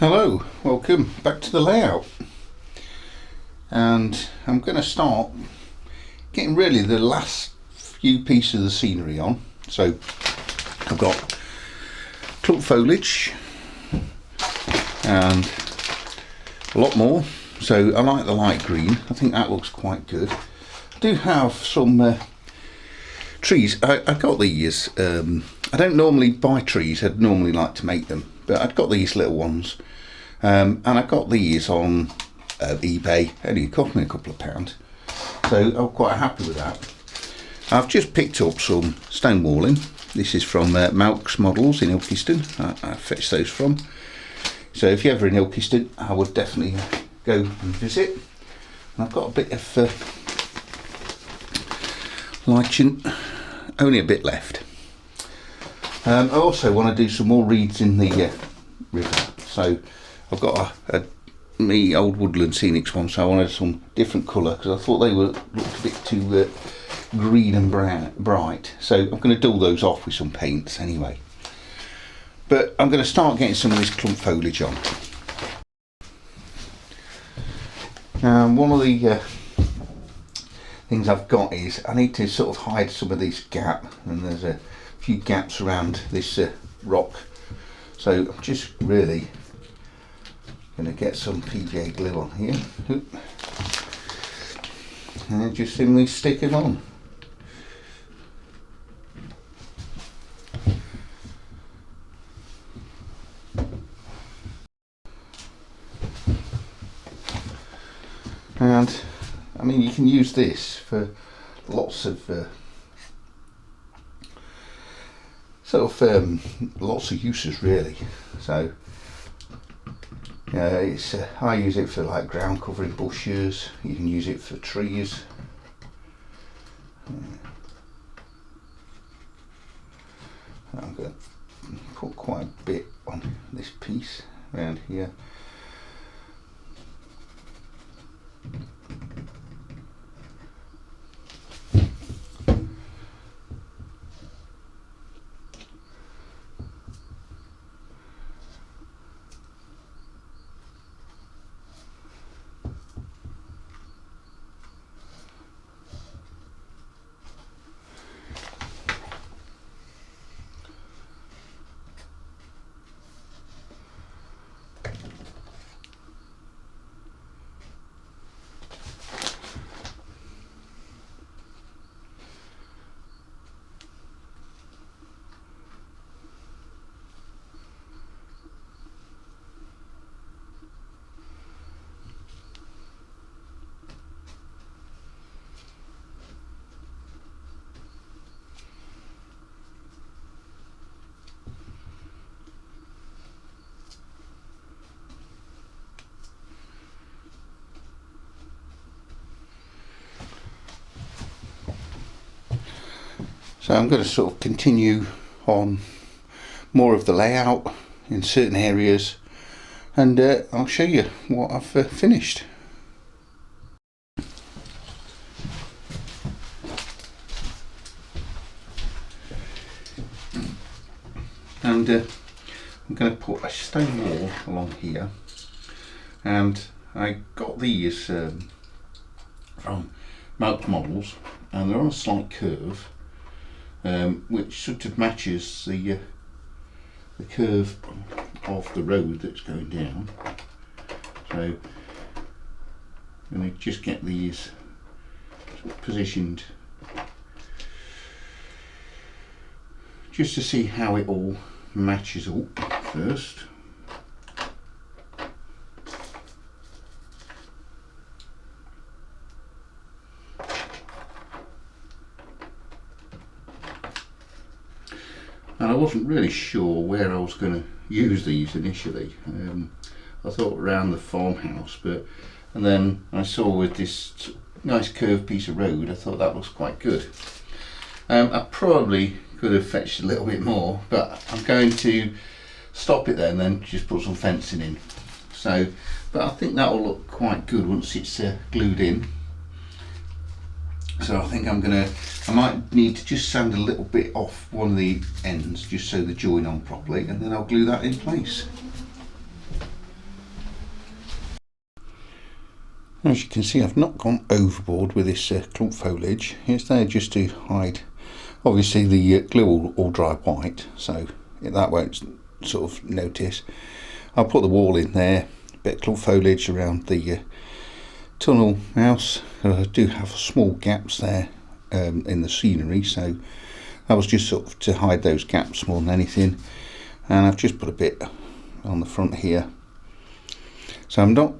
Hello, welcome back to the layout, and I'm going to start getting really the last few pieces of the scenery on. So I've got clump foliage and a lot more, so I like the light green. I think that looks quite good. I do have some trees. I got these, I don't normally buy trees, I'd normally like to make them, but I'd got these little ones, and I got these on eBay. Only cost me a couple of £, so I'm quite happy with that. I've just picked up some stone walling. This is from Malk's Models in Ilkeston. I fetched those from. So if you're ever in Ilkeston, I would definitely go and visit. And I've got a bit of lichen, only a bit left. I also want to do some more reeds in the river. So I've got me old Woodland Scenics one, so I wanted some different colour because I thought they looked a bit too green and bright. So I'm going to dull those off with some paints anyway. But I'm going to start getting some of this clump foliage on. One of the things I've got is I need to sort of hide some of this gap, and there's a few gaps around this rock. So I'm just really going to get some PVA glue on here and just simply stick them on. And I mean, you can use this for lots of lots of uses really. So it's I use it for like ground covering bushes. You can use it for trees. I'm going to put quite a bit on this piece around here. So I'm going to sort of continue on more of the layout in certain areas, and I'll show you what I've finished. And I'm going to put a stone wall along here, and I got these from Malk's Models, and they're on a slight curve. Which sort of matches the curve of the road that's going down. So I'm going to just get these sort of positioned just to see how it all matches up first. And I wasn't really sure where I was going to use these initially. I thought around the farmhouse, and then I saw with this nice curved piece of road, I thought that was quite good. I probably could have fetched a little bit more, but I'm going to stop it there and then just put some fencing in. So, but I think that will look quite good once it's glued in. So I think I might need to just sand a little bit off one of the ends just so they join on properly, and then I'll glue that in place. As you can see, I've not gone overboard with this clump foliage. It's there just to hide. Obviously the glue will all dry white, so that won't sort of notice. I'll put the wall in there, a bit of clump foliage around the tunnel house. I do have small gaps there in the scenery, so that was just sort of to hide those gaps more than anything. And I've just put a bit on the front here, so I'm not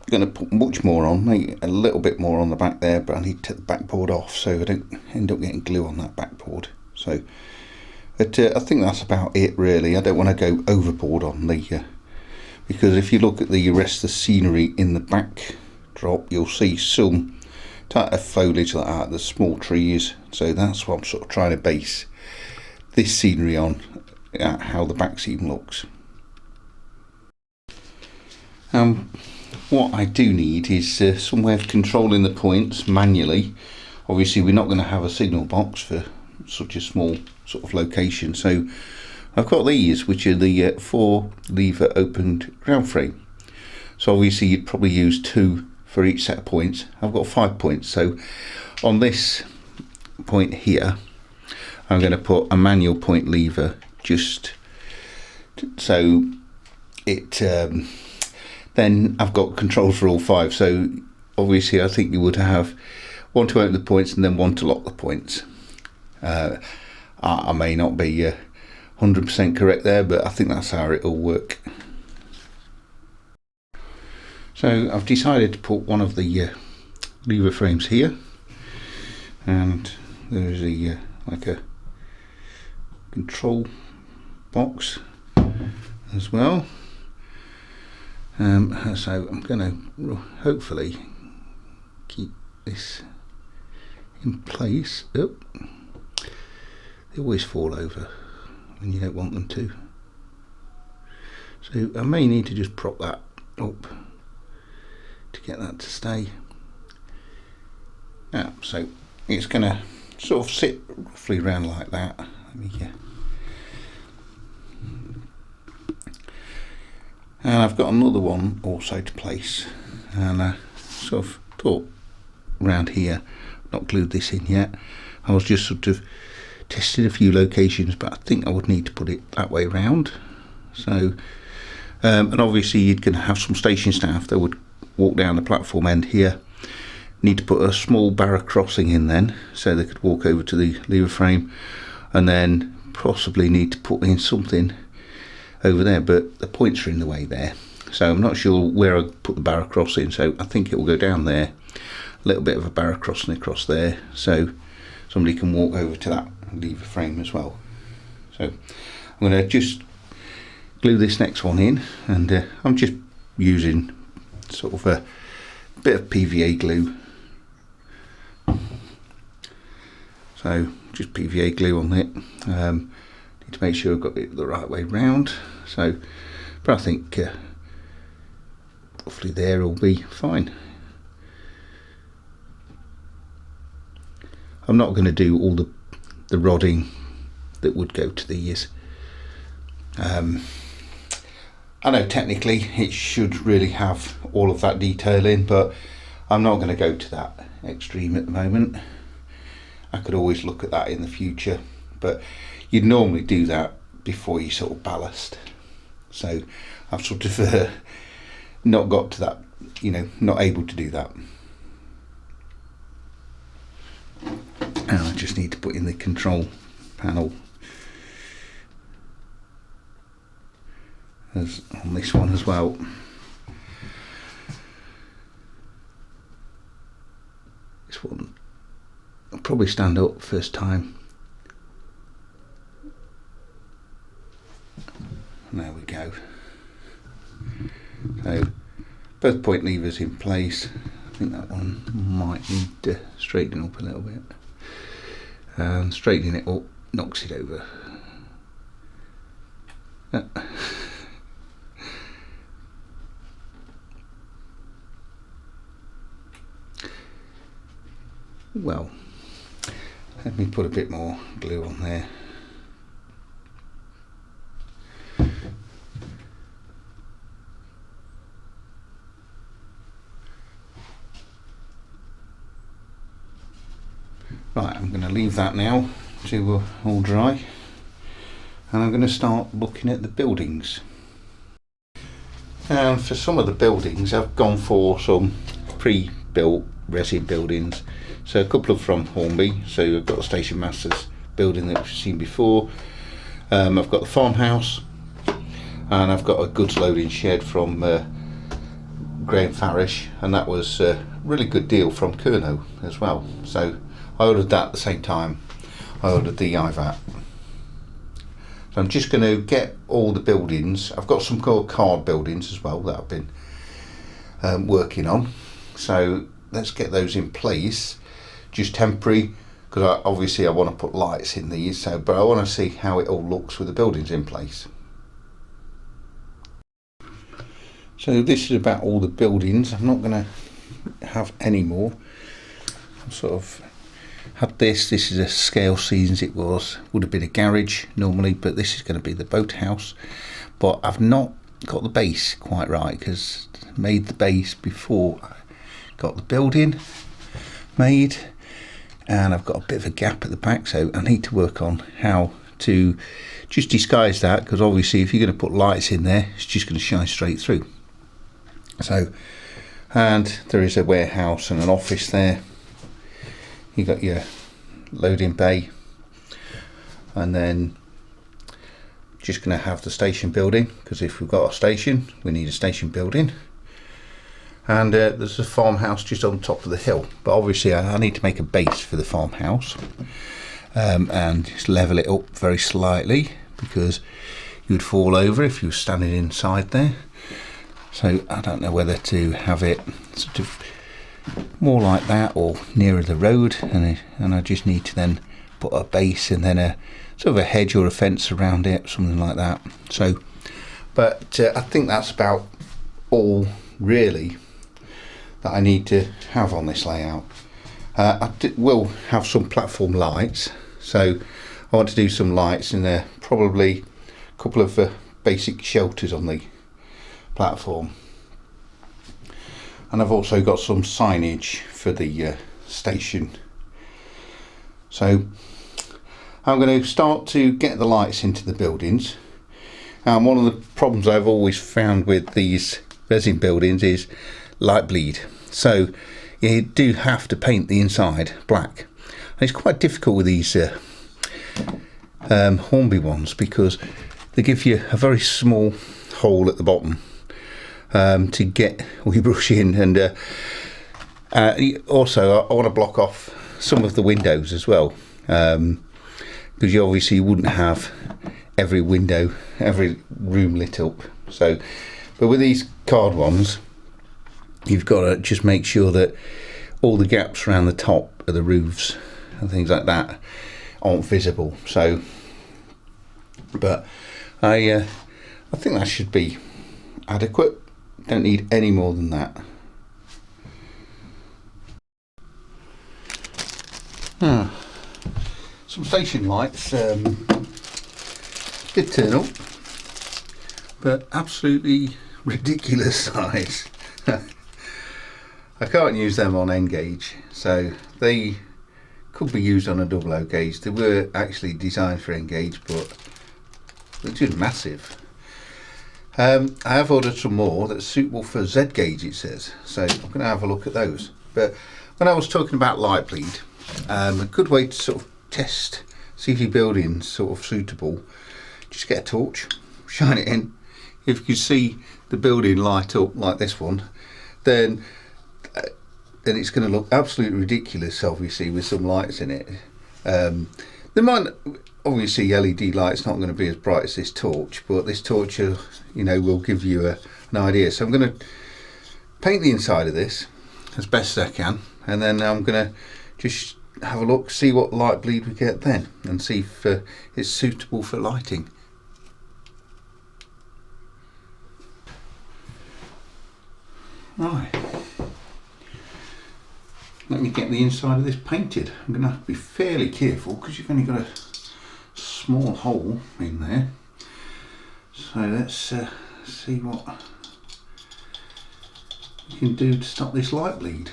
going to put much more on, maybe a little bit more on the back there, but I need to take the backboard off so I don't end up getting glue on that backboard. So but I think that's about it really. I don't want to go overboard on the because if you look at the rest of the scenery in the backdrop, you'll see some type of foliage like that, the small trees. So that's what I'm sort of trying to base this scenery on, how the back scene looks. What I do need is some way of controlling the points manually. Obviously we're not going to have a signal box for such a small sort of location, so I've got these, which are the 4 lever opened ground frame. So obviously you'd probably use 2 for each set of points. I've got 5 points, so on this point here I'm going to put a manual point lever just so it then I've got controls for all 5. So obviously I think you would have 1 to open the points and then 1 to lock the points. I may not be 100% correct there, but I think that's how it will work. So I've decided to put one of the lever frames here, and there's a like a control box as well. So I'm going to hopefully keep this in place. Oh, they always fall over when you don't want them to. So I may need to just prop that up to get that to stay. Yeah, so it's going to sort of sit roughly around like that. Let me and I've got another one also to place, and I sort of thought around here, not glued this in yet. I was just sort of tested a few locations, but I think I would need to put it that way round. So and obviously you're going to have some station staff that would walk down the platform end here. Need to put a small barra crossing in then, so they could walk over to the lever frame, and then possibly need to put in something over there, but the points are in the way there, so I'm not sure where I put the barra crossing. So I think it will go down there, a little bit of a barra crossing across there, so somebody can walk over to that lever frame as well. So I'm going to just glue this next one in, and I'm just using sort of a bit of PVA glue. So just PVA glue on it. Need to make sure I've got it the right way round. So, but I think roughly there will be fine. I'm not going to do all the rodding that would go to these. I know technically it should really have all of that detail in, but I'm not going to go to that extreme at the moment. I could always look at that in the future, but you'd normally do that before you sort of ballast. So I've sort of not got to that, you know, not able to do that. And I just need to put in the control panel as on this one as well. This one I'll probably stand up first time. There we go. So both point levers in place. I think that one might need to straighten up a little bit. And straightening it up knocks it over. Well, let me put a bit more glue on there. Right, I'm going to leave that now to all dry, and I'm going to start looking at the buildings. And for some of the buildings I've gone for some pre-built resin buildings. So a couple of from Hornby, so I've got the Station Masters building that we've seen before. I've got the farmhouse, and I've got a goods loading shed from Graham Farish, and that was a really good deal from Kerno as well. So I ordered that at the same time I ordered the IVAT. So I'm just going to get all the buildings. I've got some card buildings as well that I've been working on. So let's get those in place, just temporary, because obviously I want to put lights in these. So, but I want to see how it all looks with the buildings in place. So this is about all the buildings. I'm not going to have any more. I've sort of had this is a scale seasons. It would have been a garage normally, but this is going to be the boathouse. But I've not got the base quite right, because I made the base before I got the building made, and I've got a bit of a gap at the back, so I need to work on how to just disguise that, because obviously if you're going to put lights in there, it's just going to shine straight through. So, and there is a warehouse and an office there. You got your loading bay, and then just going to have the station building, because if we've got a station we need a station building. And there's a farmhouse just on top of the hill, but obviously I need to make a base for the farmhouse, and just level it up very slightly, because you would fall over if you were standing inside there. So I don't know whether to have it sort of more like that or nearer the road, and I just need to then put a base and then a sort of a hedge or a fence around it, something like that. So, but I think that's about all really that I need to have on this layout. I will have some platform lights, so I want to do some lights in there, probably a couple of basic shelters on the platform, and I've also got some signage for the station. So I'm going to start to get the lights into the buildings. And one of the problems I've always found with these resin buildings is light bleed. So you do have to paint the inside black, and it's quite difficult with these Hornby ones, because they give you a very small hole at the bottom to get all your brush in, and also I want to block off some of the windows as well, because you obviously wouldn't have every window, every room lit up. So, but with these card ones, you've got to just make sure that all the gaps around the top of the roofs and things like that aren't visible. So, but I think that should be adequate. Don't need any more than that. Some station lights did turn up, but absolutely ridiculous size. I can't use them on N gauge, so they could be used on a 00 gauge. They were actually designed for N gauge, but they're just massive. I have ordered some more that's suitable for Z gauge, it says, so I'm going to have a look at those. But when I was talking about light bleed, a good way to sort of test, see if your building's sort of suitable, just get a torch, shine it in. If you can see the building light up like this one, then it's going to look absolutely ridiculous, obviously, with some lights in it. There might, obviously, LED light's not going to be as bright as this torch, but this torch, will give you an idea. So I'm going to paint the inside of this as best as I can, and then I'm going to just have a look, see what light bleed we get then, and see if it's suitable for lighting. Right, let me get the inside of this painted. I'm going to have to be fairly careful because you've only got a small hole in there. So let's see what you can do to stop this light bleed.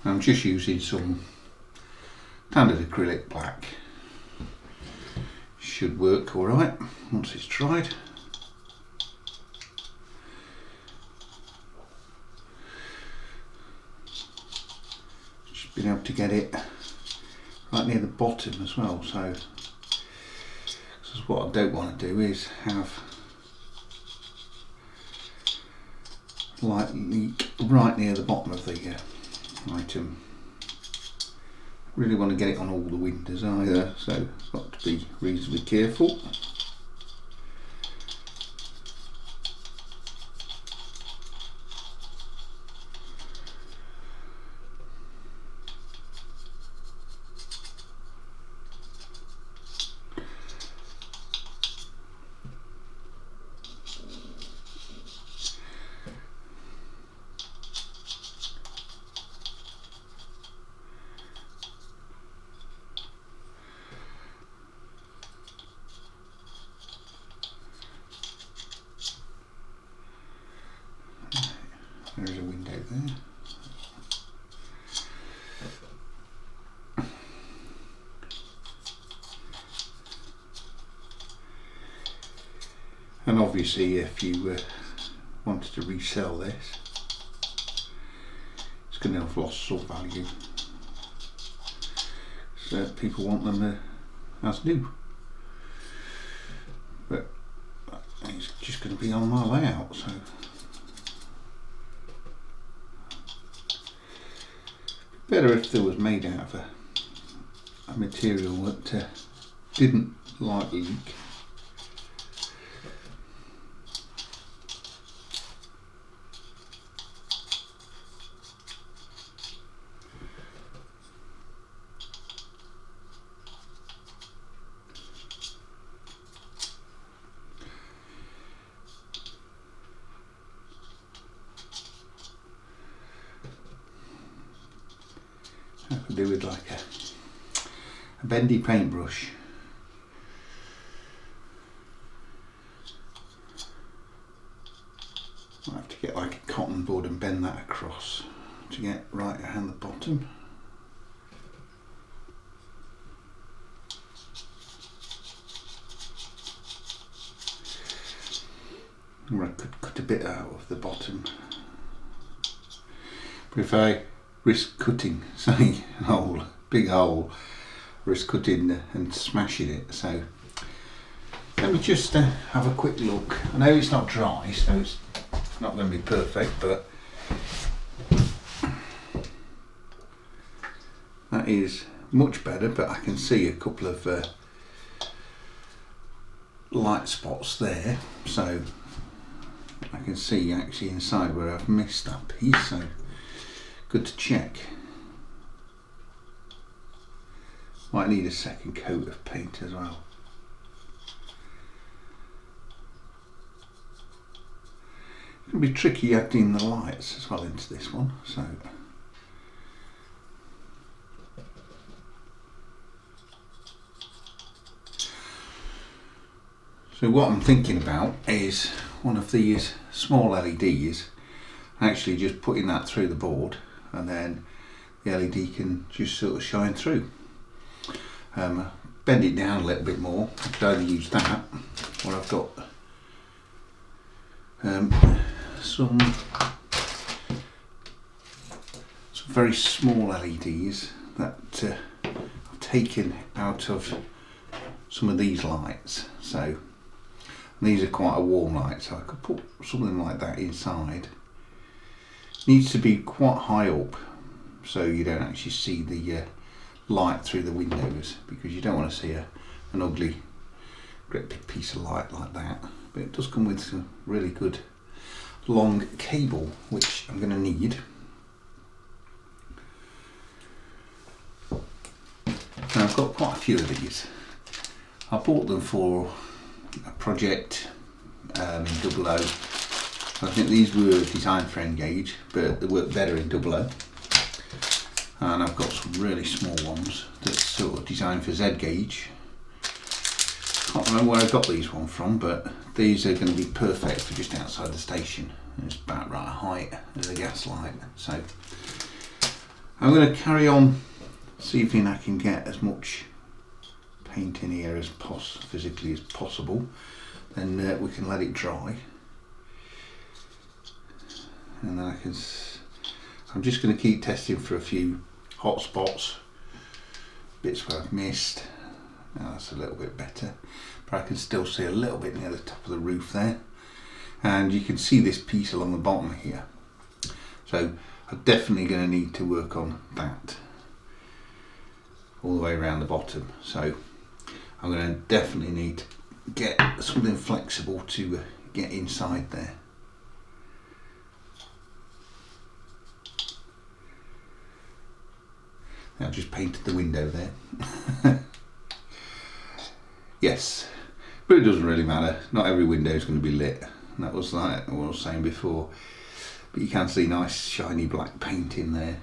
I'm just using some standard acrylic black. Should work alright once it's dried. Just been able to get it right near the bottom as well, so what I don't want to do is have light leak right near the bottom of the item. Really want to get it on all the windows either, so I've got to be reasonably careful. There's a window there. And obviously if you wanted to resell this, it's going to have lost some value. So people want them as new. But it's just going to be on my layout, so better if they was made out of a material that didn't like leak. I could do with like a bendy paintbrush. I have to get like a cotton bud and bend that across to get right around the bottom. Or I could cut a bit out of the bottom. But if I risk cutting, say, a hole, big hole, risk cutting and smashing it. So let me just have a quick look. I know it's not dry, so it's not going to be perfect, but that is much better. But I can see a couple of light spots there, so I can see actually inside where I've missed that piece, so good to check. Might need a second coat of paint as well. It can be tricky adding the lights as well into this one, so what I'm thinking about is one of these small LEDs, actually just putting that through the board, and then the LED can just sort of shine through. Bend it down a little bit more. I could only use that, or I've got some very small LEDs that I've taken out of some of these lights. So these are quite a warm light, so I could put something like that inside. Needs to be quite high up so you don't actually see the light through the windows, because you don't want to see an ugly great big piece of light like that. But it does come with some really good long cable, which I'm going to need. Now I've got quite a few of these. I bought them for a project in 00. I think these were designed for N-gauge, but they work better in 00. And I've got some really small ones that's sort of designed for Z-gauge. Can't remember where I got these one from, but these are going to be perfect for just outside the station. It's about right height as a gas light. So I'm going to carry on see if I can get as much paint in here as physically as possible. Then we can let it dry, and then I'm just going to keep testing for a few hot spots, bits where I've missed. Now that's a little bit better, but I can still see a little bit near the top of the roof there, and you can see this piece along the bottom here. So I'm definitely going to need to work on that all the way around the bottom. So I'm going to definitely need to get something flexible to get inside there. I've just painted the window there. Yes, but it doesn't really matter. Not every window is going to be lit. And that was like what I was saying before. But you can see nice shiny black paint in there.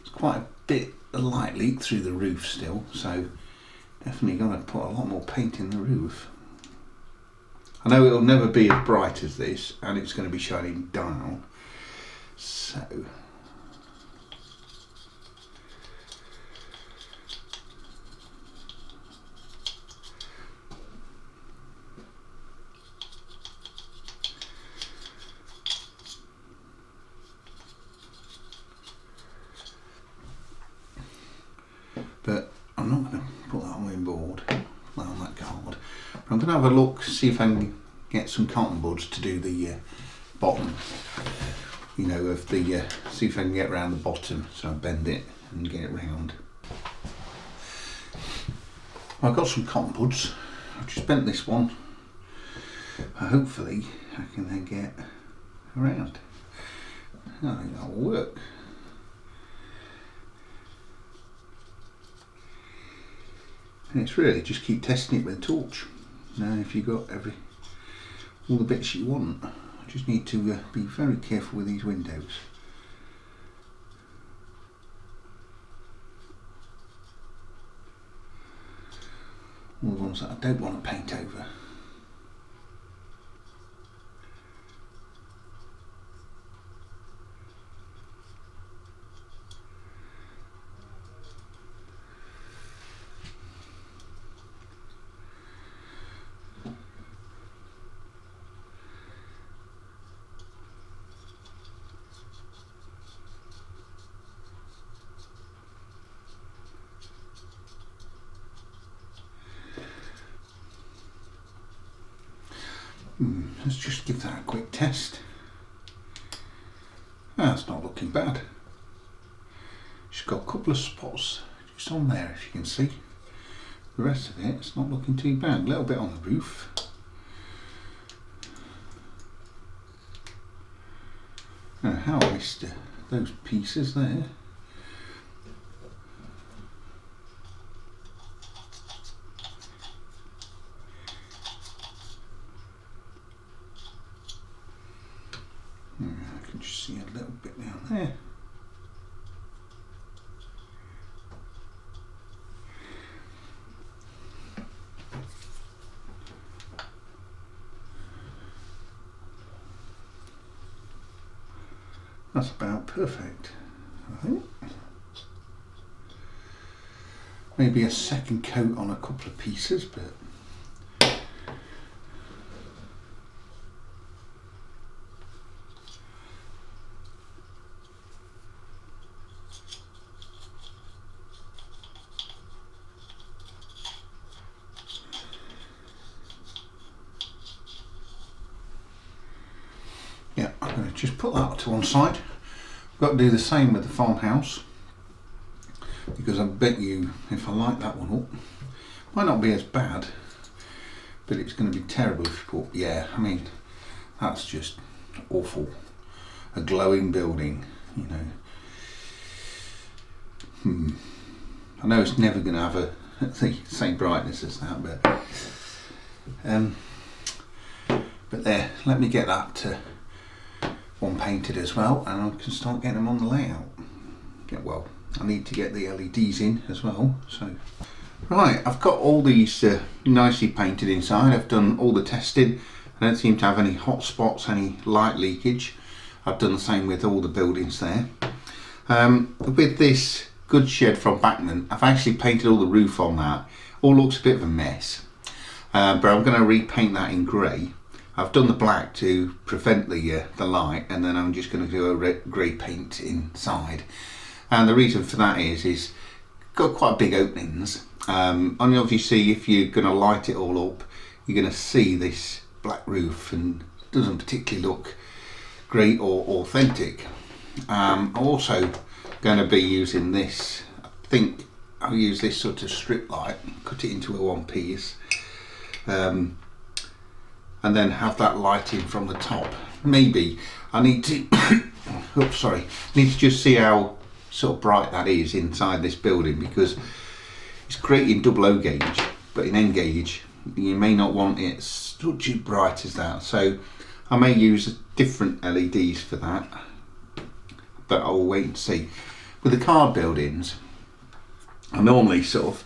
It's quite a bit of light leak through the roof still, so definitely going to put a lot more paint in the roof. I know it'll never be as bright as this, and it's going to be shining down. So but I'm not going to put that on my board, on that card. But I'm going to have a look, see if I can get some cotton buds to do the bottom, you know, of the, see if I can get around the bottom, so I bend it and get it round. Well, I've got some cotton buds. I've just bent this one. Hopefully I can then get around. I think that'll work. And it's really just keep testing it with a torch. Now if you've got all the bits you want, you just need to be very careful with these windows. All the ones that I don't want to paint over. Let's just give that a quick test. That's not looking bad. Just got a couple of spots just on there, if you can see. The rest of it's not looking too bad. A little bit on the roof. Now, how I missed those pieces there. I can just see a little bit down there. That's about perfect, I think. Maybe a second coat on a couple of pieces, but yeah, I'm going to just put that to one side. I've got to do the same with the farmhouse, because I bet you if I light that one up, might not be as bad, but it's going to be terrible if you put, yeah, I mean, that's just awful. A glowing building, you know. I know it's never going to have the same brightness as that, but there, let me get that one painted as well, and I can start getting them on the layout. Well, I need to get the LEDs in as well. So right, I've got all these nicely painted inside. I've done all the testing. I don't seem to have any hot spots, any light leakage. I've done the same with all the buildings there. With this good shed from Bachman, I've actually painted all the roof on that. All looks a bit of a mess, but I'm going to repaint that in grey. I've done the black to prevent the light, and then I'm just going to do a grey paint inside. And the reason for that is got quite big openings. And obviously, if you're going to light it all up, you're going to see this black roof, and it doesn't particularly look great or authentic. I'm also going to be using this. I think I'll use this sort of strip light, cut it into a one piece, and then have that lighting from the top. Maybe I need to oops, sorry, need to just see how sort of bright that is inside this building, because it's great in double O gauge, but in N gauge you may not want it such as bright as that. So I may use different LEDs for that, but I'll wait and see. With the card buildings, I normally sort of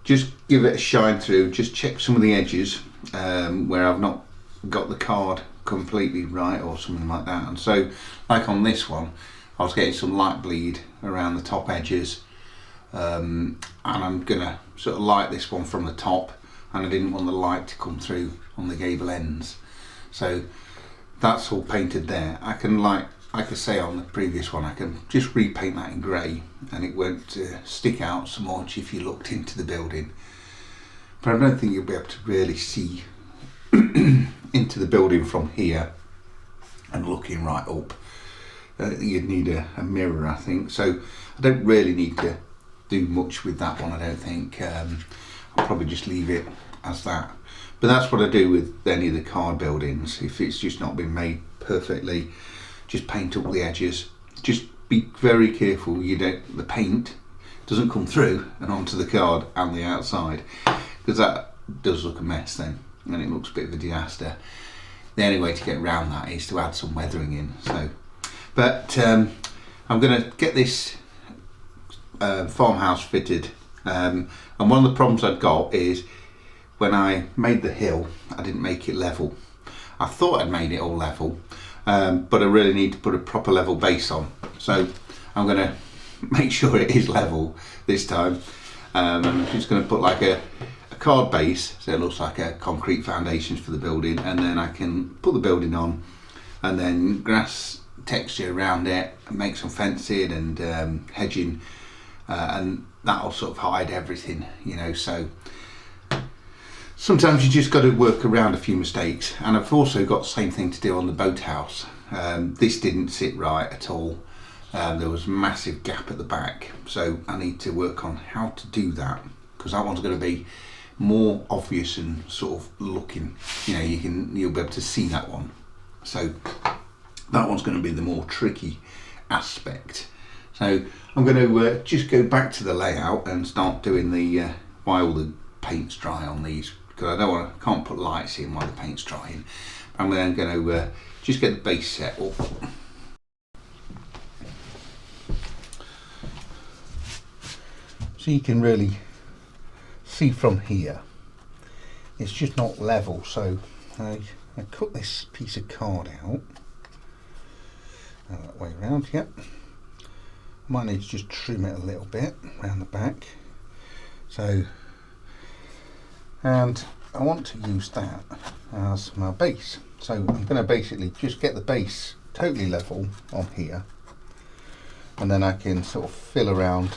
just give it a shine through, just check some of the edges where I've not got the card completely right or something like that. And so, like on this one, I was getting some light bleed around the top edges, and I'm gonna sort of light this one from the top, and I didn't want the light to come through on the gable ends. So that's all painted there. I can, like I say on the previous one, I can just repaint that in grey, and it won't stick out so much if you looked into the building. But I don't think you'll be able to really see into the building from here and looking right up. You'd need a mirror, I think. So I don't really need to do much with that one, I don't think. I'll probably just leave it as that. But that's what I do with any of the card buildings. If it's just not been made perfectly, just paint up the edges. Just be very careful the paint doesn't come through and onto the card and the outside, because that does look a mess then, and it looks a bit of a disaster. The only way to get around that is to add some weathering in. So, but I'm going to get this farmhouse fitted, and one of the problems I've got is when I made the hill, I didn't make it level. I thought I'd made it all level, but I really need to put a proper level base on. So I'm going to make sure it is level this time. I'm just going to put like a card base, so it looks like a concrete foundations for the building, and then I can put the building on, and then grass texture around it, and make some fencing and hedging, and that'll sort of hide everything, so sometimes you just got to work around a few mistakes. And I've also got the same thing to do on the boathouse. This didn't sit right at all. There was a massive gap at the back, so I need to work on how to do that, because that one's going to be more obvious and sort of looking, you'll be able to see that one. So that one's going to be the more tricky aspect. So I'm going to just go back to the layout and start doing the while the paint's dry on these, because I can't put lights in while the paint's drying. I'm then going to just get the base set up. So you can really see from here, it's just not level. So I cut this piece of card out, that way around, yep. Might need to just trim it a little bit around the back. So, and I want to use that as my base. So I'm going to basically just get the base totally level on here, and then I can sort of fill around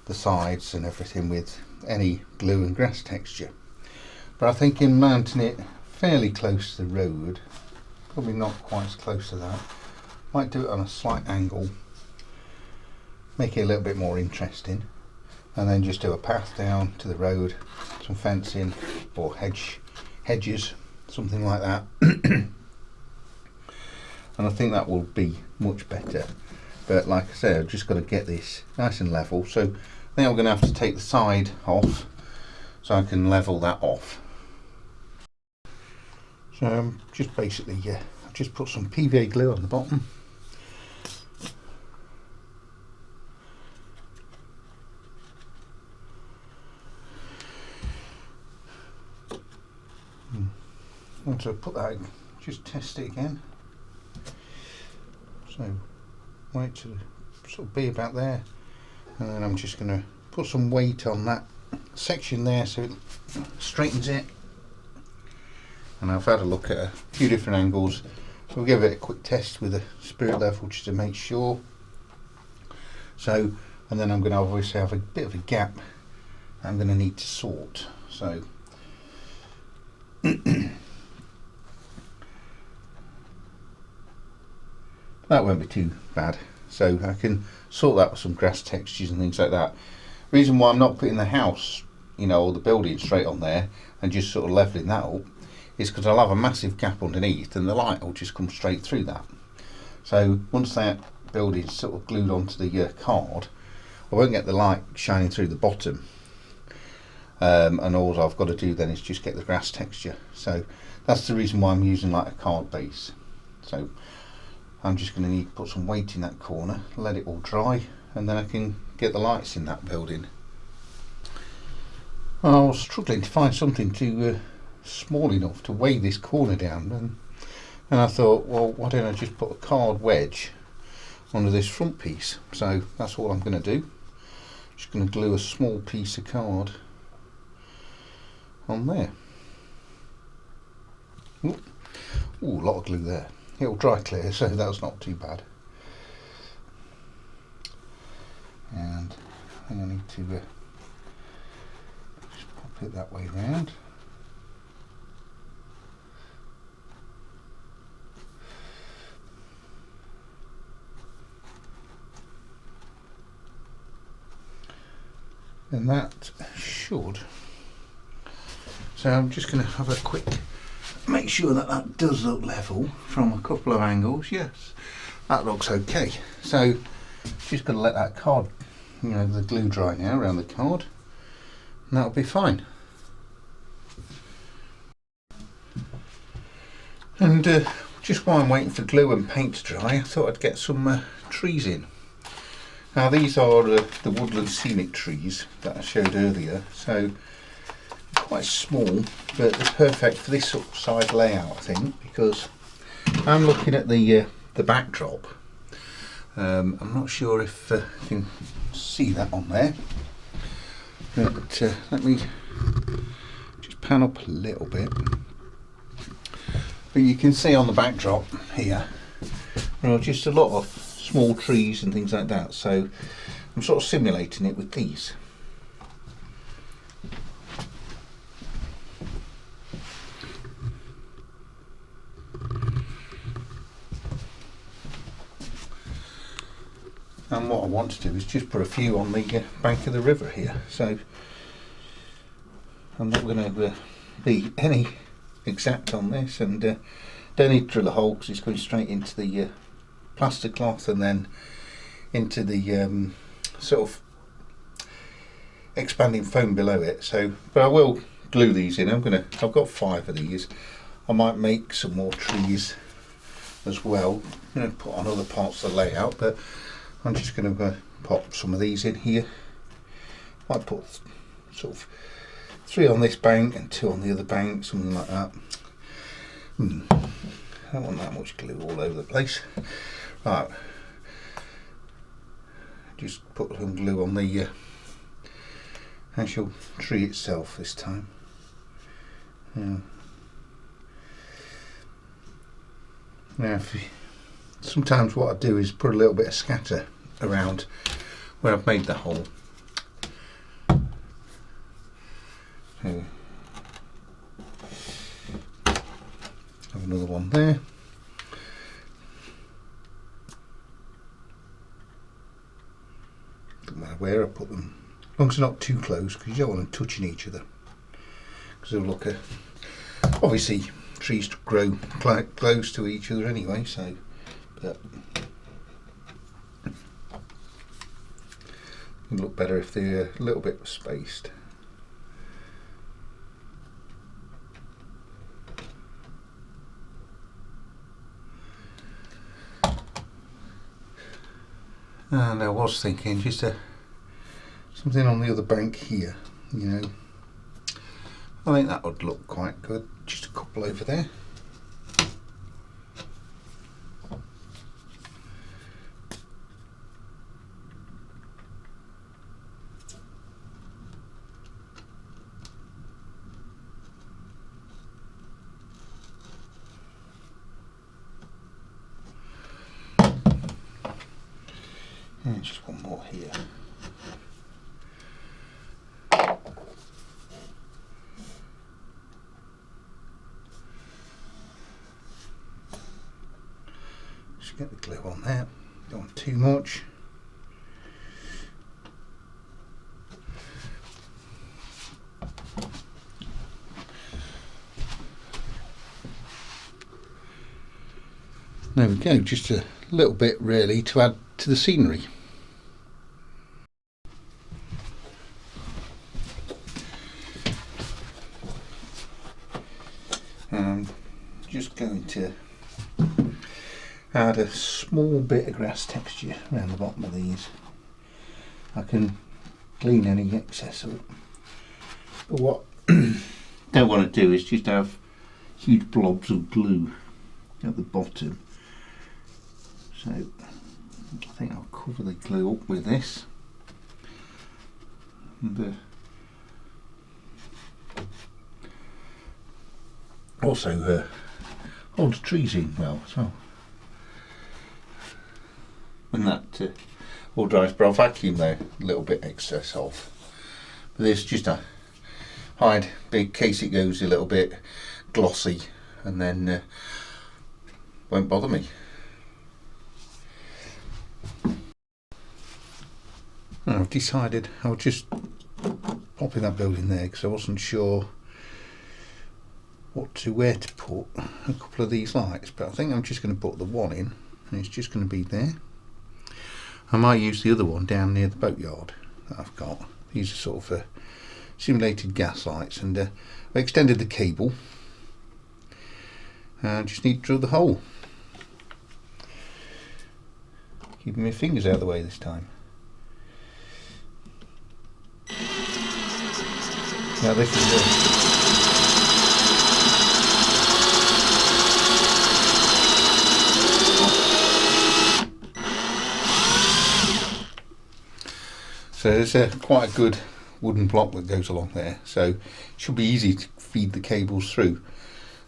the sides and everything with any glue and grass texture. But I think in mounting it fairly close to the road, probably not quite as close to that, might do it on a slight angle, make it a little bit more interesting, and then just do a path down to the road, some fencing or hedges, something like that. And I think that will be much better. But like I said, I've just got to get this nice and level. So I think I'm going to have to take the side off so I can level that off. So just basically, I've just put some PVA glue on the bottom. Once I put that in, just test it again. So wait to sort of be about there, and then I'm just going to put some weight on that section there so it straightens it. And I've had a look at a few different angles, so we'll give it a quick test with a spirit level just to make sure. So, and then I'm going to obviously have a bit of a gap I'm going to need to sort. So that won't be too bad. So I can sort that with some grass textures and things like that. Reason why I'm not putting the house, you know, or the building straight on there and just sort of levelling that up is because I'll have a massive gap underneath and the light will just come straight through that. So once that building's sort of glued onto the card, I won't get the light shining through the bottom. And all I've got to do then is just get the grass texture. So that's the reason why I'm using like a card base. So I'm just going to need to put some weight in that corner, let it all dry, and then I can get the lights in that building. I was struggling to find something to small enough to weigh this corner down, and I thought, well, why don't I just put a card wedge onto this front piece? So that's all I'm going to do. Just going to glue a small piece of card on there. Ooh, a lot of glue there. It'll dry clear, so that's not too bad. And I think I need to just pop it that way round. And that should. So I'm just going to have a quick make sure that that does look level from a couple of angles. Yes, that looks okay. So just going to let that card, you know, the glue dry now around the card, and that'll be fine. And just while I'm waiting for glue and paint to dry, I thought I'd get some trees in. Now these are the woodland scenic trees that I showed earlier, so quite small, but they're perfect for this sort of size layout, I think, because I'm looking at the backdrop. I'm not sure if you can see that on there, but let me just pan up a little bit. But you can see on the backdrop here, there are just a lot of small trees and things like that, so I'm sort of simulating it with these. And what I want to do is just put a few on the bank of the river here, so I'm not going to be any exact on this, and don't need to drill a hole because it's going straight into the plaster cloth and then into the sort of expanding foam below it. So, but I will glue these in. I've got 5 of these. I might make some more trees as well, you know, put on other parts of the layout, but I'm just going to pop some of these in here. Might put sort of 3 on this bank and 2 on the other bank, something like that. I don't want that much glue all over the place. Right, just put some glue on the actual tree itself this time. Yeah. Now, sometimes what I do is put a little bit of scatter around where I've made the hole. So, have another one there. Doesn't matter where I put them, as long as they're not too close, because you don't want them touching each other, because they'll look obviously trees grow quite close to each other anyway, so but it'd look better if they're a little bit spaced. And I was thinking just something on the other bank here, you know. I think that would look quite good. Just a couple over there. And just one more here. Just get the glue on there. Don't want too much. There we go, just a little bit really to add to the scenery. Just going to add a small bit of grass texture around the bottom of these. I can clean any excess up. But what I don't want to do is just have huge blobs of glue at the bottom. So I think I'll cover the glue up with this. And also hold the trees in well as well. When that all dries, but I'll vacuum though a little bit excess off. But this just to hide in case it goes a little bit glossy, and then won't bother me. I've decided I'll just pop in that building there because I wasn't sure where to put a couple of these lights, but I think I'm just going to put the one in and it's just going to be there. I might use the other one down near the boatyard that I've got. These are sort of simulated gas lights, and I extended the cable. I just need to drill the hole. Keeping my fingers out of the way this time. Now this is so there's quite a good wooden block that goes along there, so it should be easy to feed the cables through.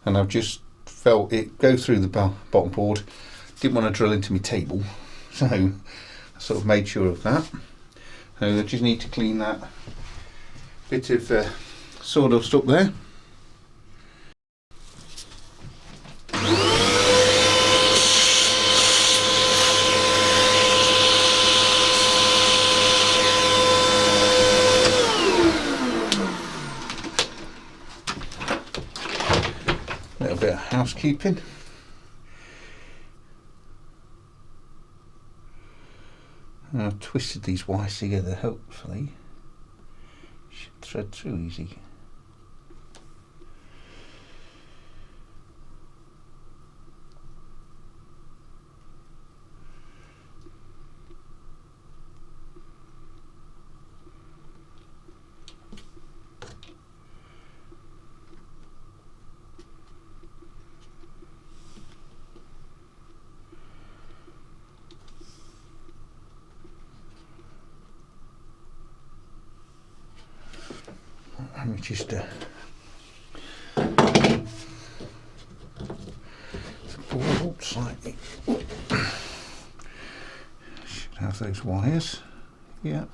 And I've just felt it go through the bottom board. Didn't want to drill into my table, so I sort of made sure of that. So I just need to clean that bit of sawdust up there. Little bit of housekeeping. I've twisted these wires together, hopefully. Should thread through easy. Let me just the board up slightly. Should have those wires. Yeah.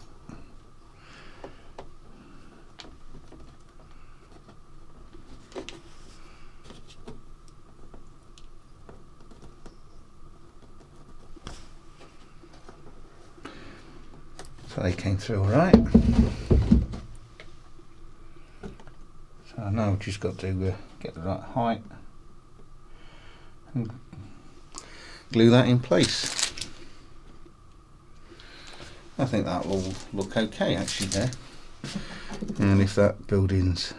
So they came through all right. So now I've just got to get the right height and glue that in place. I think that will look okay actually there. And if that building's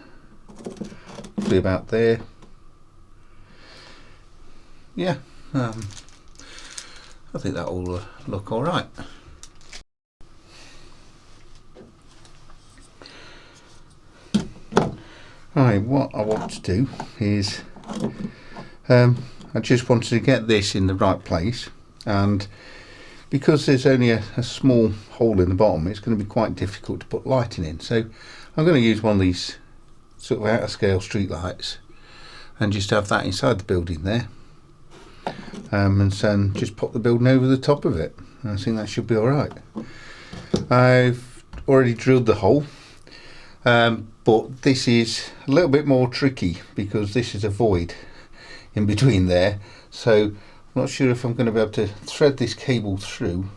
probably about there, yeah, I think that will look all right. Right, what I want to do is I just wanted to get this in the right place, and because there's only a small hole in the bottom, it's going to be quite difficult to put lighting in. So I'm going to use one of these sort of out of scale street lights and just have that inside the building there, and then just pop the building over the top of it. I think that should be alright. I've already drilled the hole, but this is a little bit more tricky because this is a void in between there, so I'm not sure if I'm going to be able to thread this cable through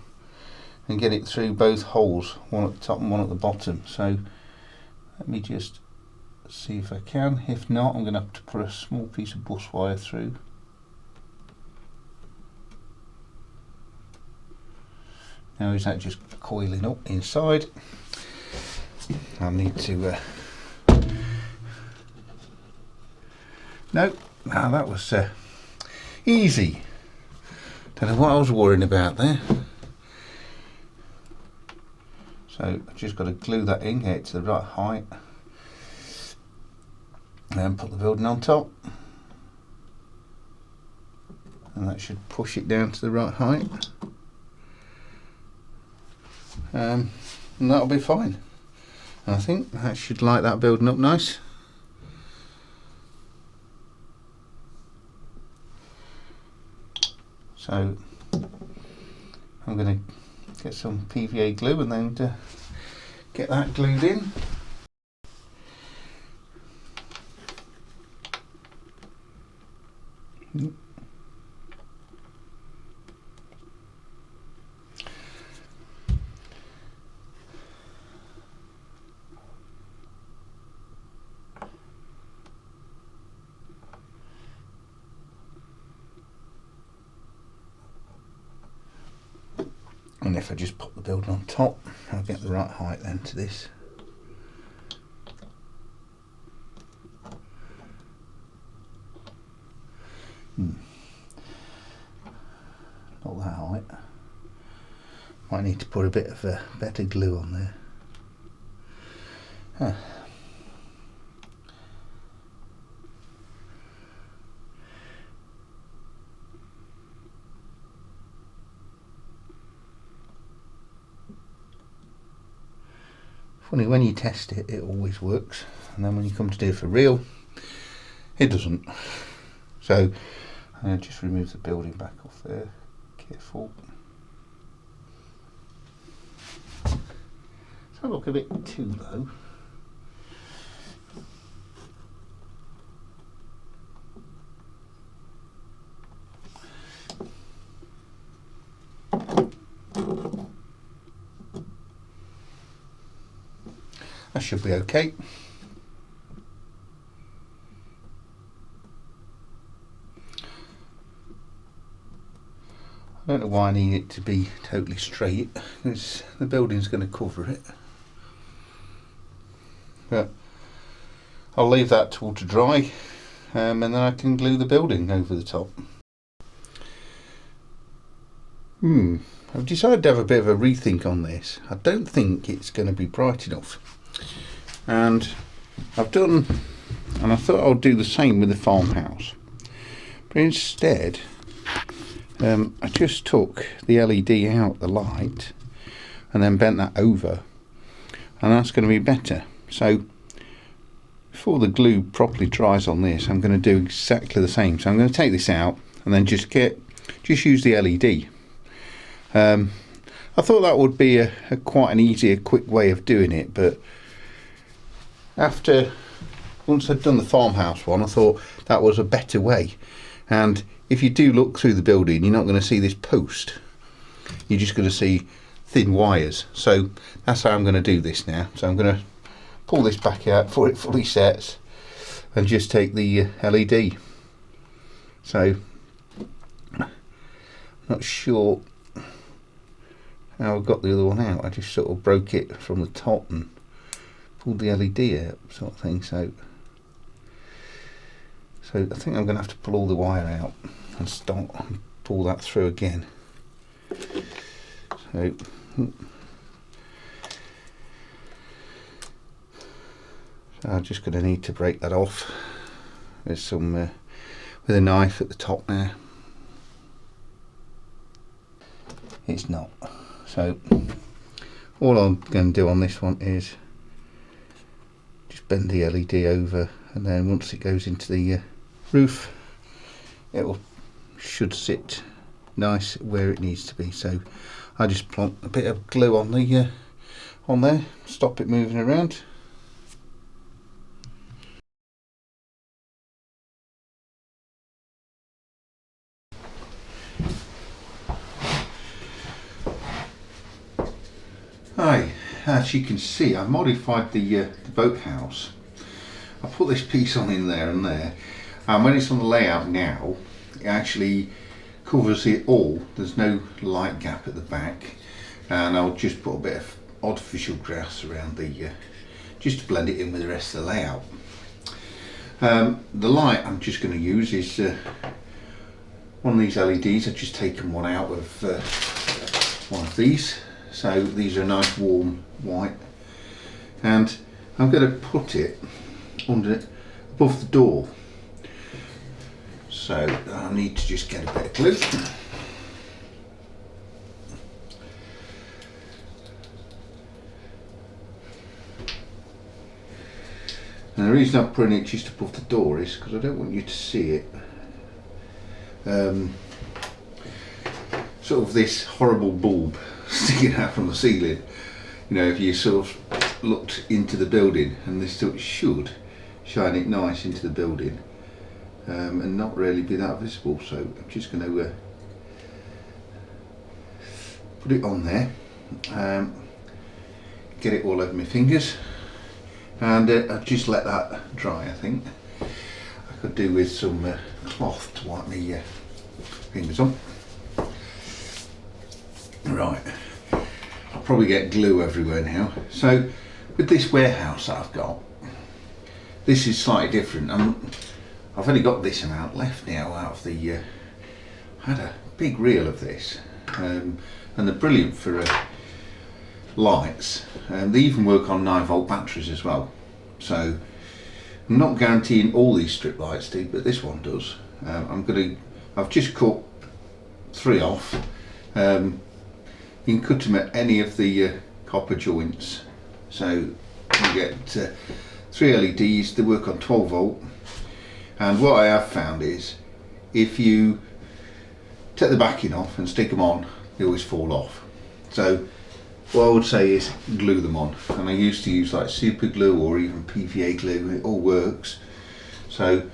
and get it through both holes, one at the top and one at the bottom. So let me just see if I can. If not, I'm going to have to put a small piece of bus wire through. Now is that just coiling up inside? I need to no, that was easy. Don't know what I was worrying about there. So I've just got to glue that in, get it to the right height, and then put the building on top, and that should push it down to the right height, and that'll be fine. I think that should light that building up nice. So I'm going to get some PVA glue and then get that glued in. And if I just put the building on top, I'll get the right height then to this. Not that height. Might need to put a bit of better glue on there. Huh. Funny, when you test it, it always works, and then when you come to do it for real, it doesn't. So I'll just remove the building back off there. Careful. Does that look a bit too low? That should be okay. I don't know why I need it to be totally straight, because the building's going to cover it. But I'll leave that tool to dry, and then I can glue the building over the top. I've decided to have a bit of a rethink on this. I don't think it's going to be bright enough. And I thought I'll do the same with the farmhouse. But instead, I just took the LED out, the light, and then bent that over. And that's going to be better. So before the glue properly dries on this, I'm going to do exactly the same. So I'm going to take this out and then just use the LED. I thought that would be quite an easy, quick way of doing it, but once I'd done the farmhouse one, I thought that was a better way. And if you do look through the building, you're not going to see this post. You're just going to see thin wires. So that's how I'm going to do this now. So I'm going to pull this back out before it fully sets and just take the LED. So not sure how I got the other one out. I just sort of broke it from the top and pulled the LED out, sort of thing. So I think I'm going to have to pull all the wire out and start and pull that through again. So I'm just going to need to break that off. There's some with a knife at the top there. It's not. So all I'm going to do on this one is just bend the LED over, and then once it goes into the roof, it should sit nice where it needs to be. So I just plonk a bit of glue on the on there, stop it moving around. Hi, as you can see, I've modified the boathouse. I put this piece on in there and there, and when it's on the layout now, it actually covers it all. There's no light gap at the back, and I'll just put a bit of artificial grass around the just to blend it in with the rest of the layout. The light I'm just going to use is one of these LEDs. I've just taken one out of one of these. So these are a nice warm white, and I'm going to put it above the door. So I need to just get a bit of glue. And the reason I'm putting it just above the door is because I don't want you to see it. Sort of this horrible bulb sticking out from the ceiling. You know, if you sort of looked into the building, and this should shine it nice into the building, and not really be that visible. So I'm just going to put it on there, get it all over my fingers, and I'll just let that dry. I think I could do with some cloth to wipe my fingers on. Right, I'll probably get glue everywhere now. So with this warehouse that I've got, this is slightly different. I've only got this amount left now out of the, I had a big reel of this, and they're brilliant for lights. They even work on 9-volt batteries as well. So I'm not guaranteeing all these strip lights do, but this one does. I've just cut 3 off. You can cut them at any of the copper joints. So you get 3 LEDs, they work on 12 volt. And what I have found is, if you take the backing off and stick them on, they always fall off. So what I would say is glue them on. And I used to use like super glue or even PVA glue, it all works. So,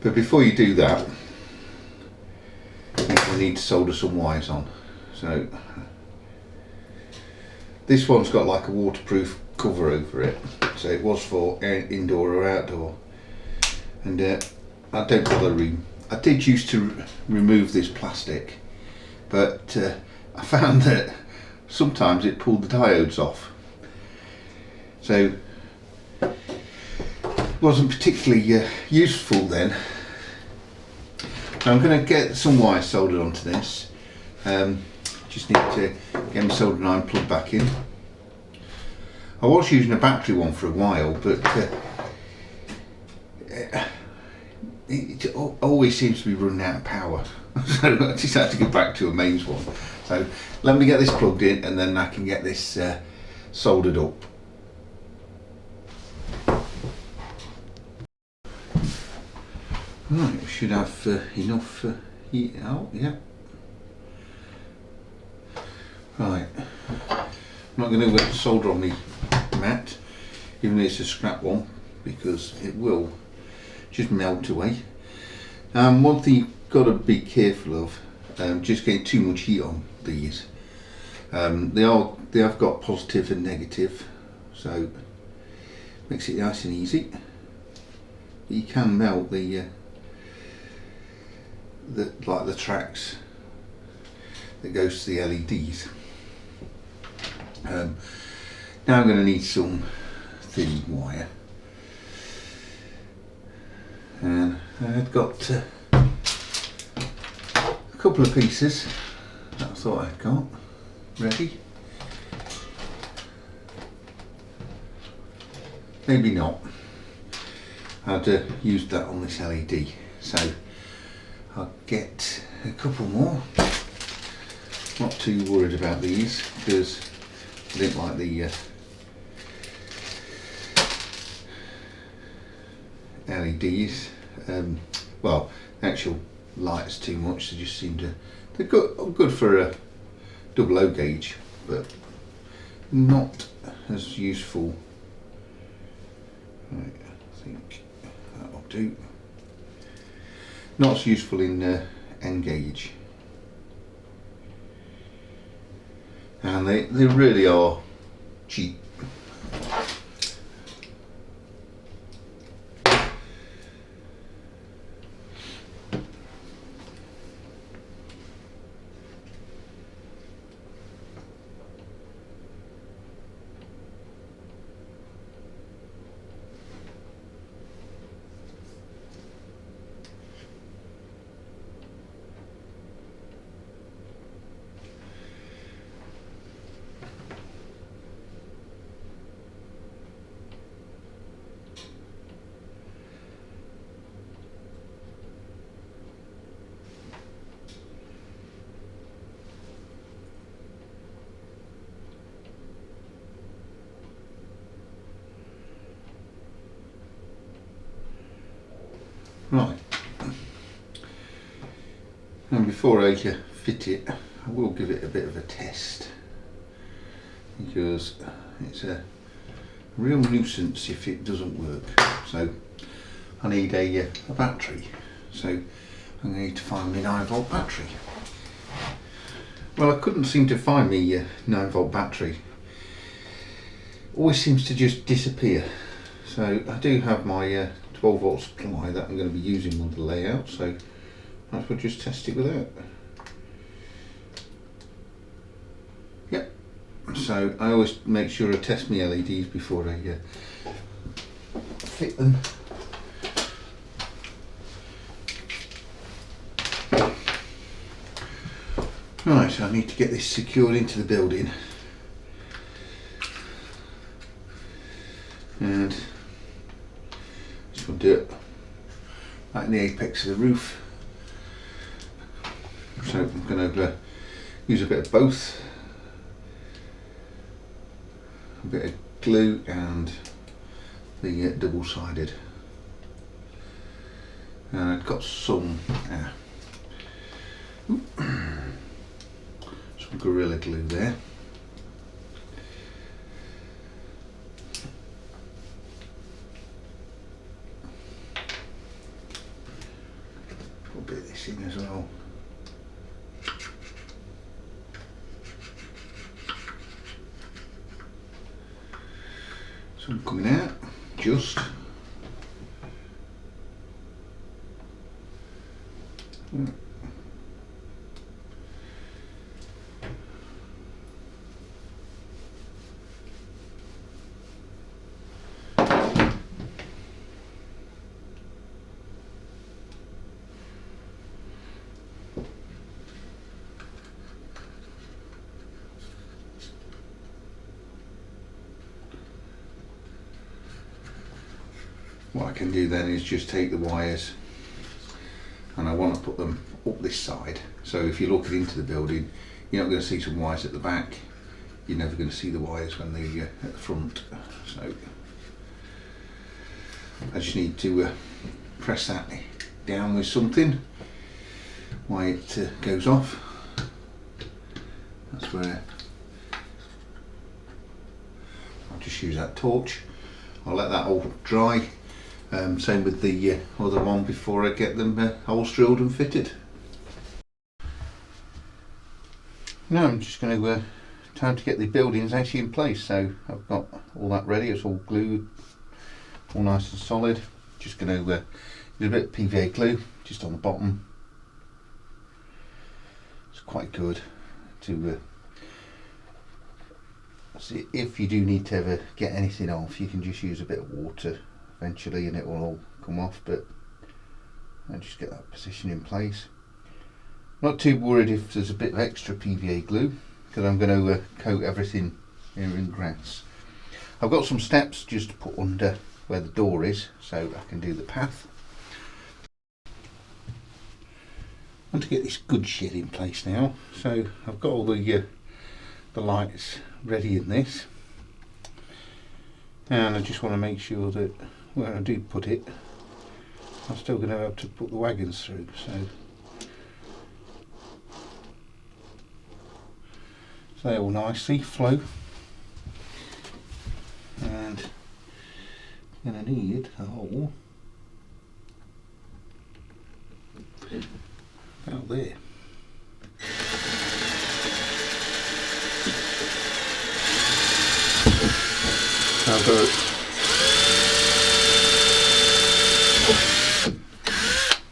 but before you do that, you need to solder some wires on. So this one's got like a waterproof cover over it, so it was for indoor or outdoor. And I don't bother I did used to remove this plastic, but I found that sometimes it pulled the diodes off, so it wasn't particularly useful then. So I'm going to get some wires soldered onto this. Just need to get my soldering iron plugged back in. I was using a battery one for a while, but it always seems to be running out of power. So I just had to go back to a mains one. So let me get this plugged in, and then I can get this soldered up. Right, we should have enough heat out, yeah. Right, I'm not going to solder on the mat, even though it's a scrap one, because it will just melt away. One thing you've got to be careful of, just getting too much heat on these. They have got positive and negative, so makes it nice and easy. But you can melt the tracks that goes to the LEDs. Now I'm going to need some thin wire, and I've got a couple of pieces that I thought I'd got ready. Maybe not. I'd used that on this LED, so I'll get a couple more. Not too worried about these because I didn't like the LEDs. Well, the actual lights too much. They just seem to, they're good for double O gauge, but not as useful. Right, I think that'll do. Not as useful in N gauge, and they really are cheap. Right, and before I fit it, I will give it a bit of a test, because it's a real nuisance if it doesn't work. So I need a battery, so I'm going to need to find my 9-volt battery. Well, I couldn't seem to find my 9-volt battery. Always seems to just disappear. So I do have my 12-volt supply that I'm going to be using on the layout, so might as well just test it with that. Yep. So I always make sure I test my LEDs before I fit them. Right, so I need to get this secured into the building, and just want to do it right in the apex of the roof. So I'm going to use a bit of both, a bit of glue and the double-sided, and I've got some Gorilla Glue there. Put a bit of this in as well. Some coming out, just. What I can do then is just take the wires, and I want to put them up this side, so if you're looking into the building, you're not going to see some wires at the back, you're never going to see the wires when they're at the front. So I just need to press that down with something while it goes off. That's where I'll just use that torch. I'll let that all dry. Same with the other one before I get them holes drilled and fitted. Now I'm just going to time to get the buildings actually in place. So I've got all that ready, it's all glued, all nice and solid. Just going to use a bit of PVA glue just on the bottom. It's quite good to see if you do need to ever get anything off, you can just use a bit of water eventually and it will all come off, but I just get that position in place. Not too worried if there's a bit of extra PVA glue, because I'm going to coat everything here in grass. I've got some steps just to put under where the door is so I can do the path. I want to get this good shed in place now, so I've got all the lights ready in this, and I just want to make sure that where I do put it, I'm still going to have to put the wagons through. So they all nicely flow. And I'm going to need a hole about there. I've got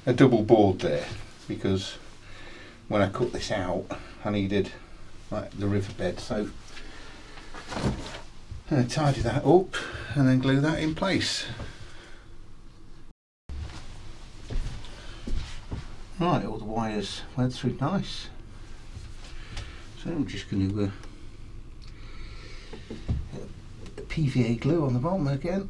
a double board there because when I cut this out I needed like the riverbed, so I'm going to tidy that up and then glue that in place. Right, all the wires went through nice, so I'm just going to PVA glue on the bottom again.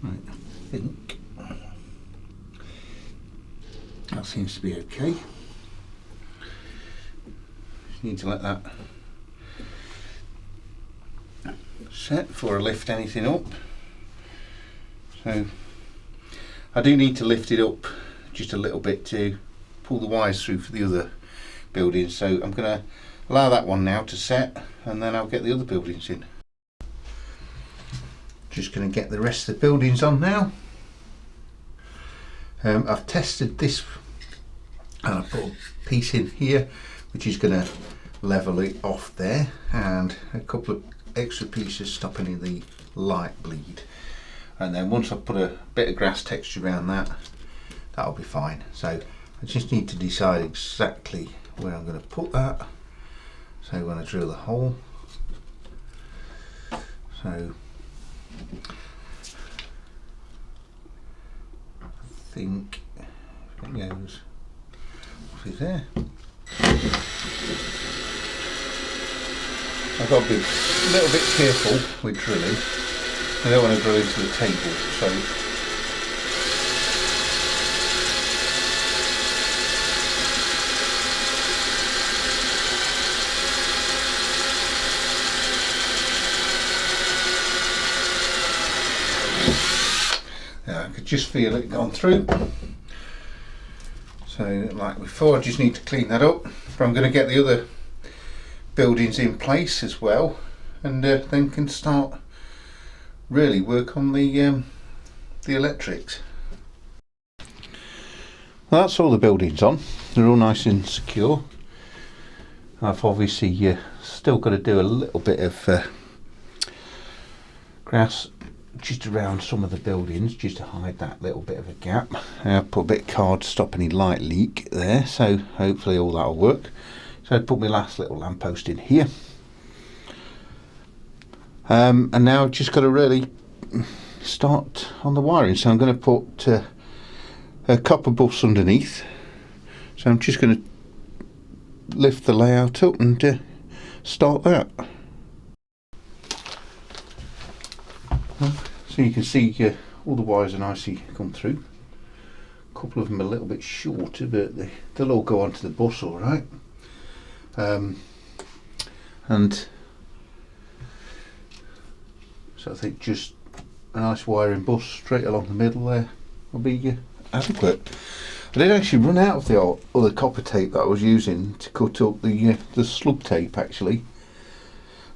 Right, I think that seems to be okay. Just need to let that set before I lift anything up. So I do need to lift it up just a little bit to pull the wires through for the other buildings, so I'm going to allow that one now to set and then I'll get the other buildings in. Just going to get the rest of the buildings on now. I've tested this and I put a piece in here which is going to level it off there, and a couple of extra pieces stopping the light bleed, and then once I put a bit of grass texture around that, that'll be fine. So I just need to decide exactly where I'm going to put that, so when I drill the hole, so I think it goes off there. I've got to be a little bit careful with drilling. I don't want to drill into the table, so yeah, I could just feel it gone through. So like before, I just need to clean that up. But I'm going to get the other buildings in place as well, and then can start really work on the electrics. Well, that's all the buildings on. They're all nice and secure. I've obviously still got to do a little bit of grass just around some of the buildings just to hide that little bit of a gap. I put a bit of card to stop any light leak there, so hopefully all that'll work. So I put my last little lamppost in here, and now I've just got to really start on the wiring. So I'm going to put a copper bus underneath, so I'm just going to lift the layout up and start that. So you can see all the wires are nicely come through. A couple of them are a little bit shorter, but they'll all go onto the bus all right. And so I think just a nice wiring bus straight along the middle there will be adequate. I did actually run out of the other copper tape that I was using to cut up the slub tape actually,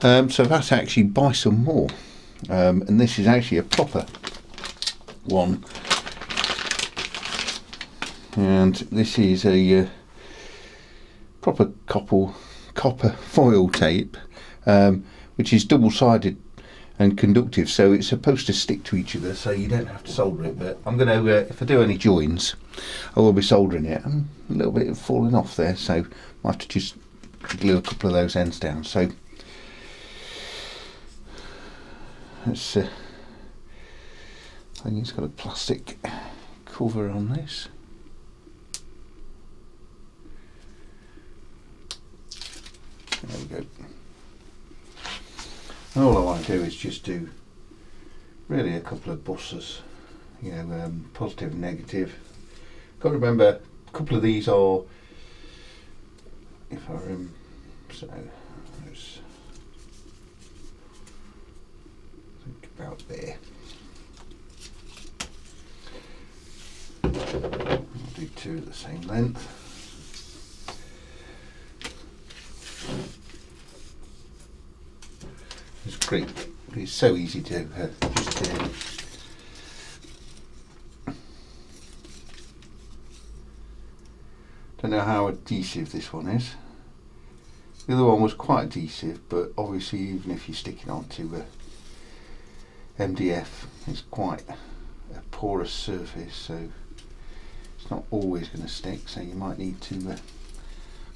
so I've had to actually buy some more, and this is actually a proper one, and this is a proper copper foil tape, which is double-sided and conductive, so it's supposed to stick to each other, so you don't have to solder it. But I'm going to, if I do any joins, I will be soldering it. I'm a little bit falling off there, so I have to just glue a couple of those ends down. So it's, I think it's got a plastic cover on this. There we go. And all I want to do is just do really a couple of buses, you know, positive and negative. Got to remember, a couple of these are, if I remember, so let's think about there. I'll do two at the same length. It's great. It's so easy to just don't know how adhesive this one is. The other one was quite adhesive, but obviously even if you're sticking onto MDF, it's quite a porous surface, so it's not always going to stick, so you might need to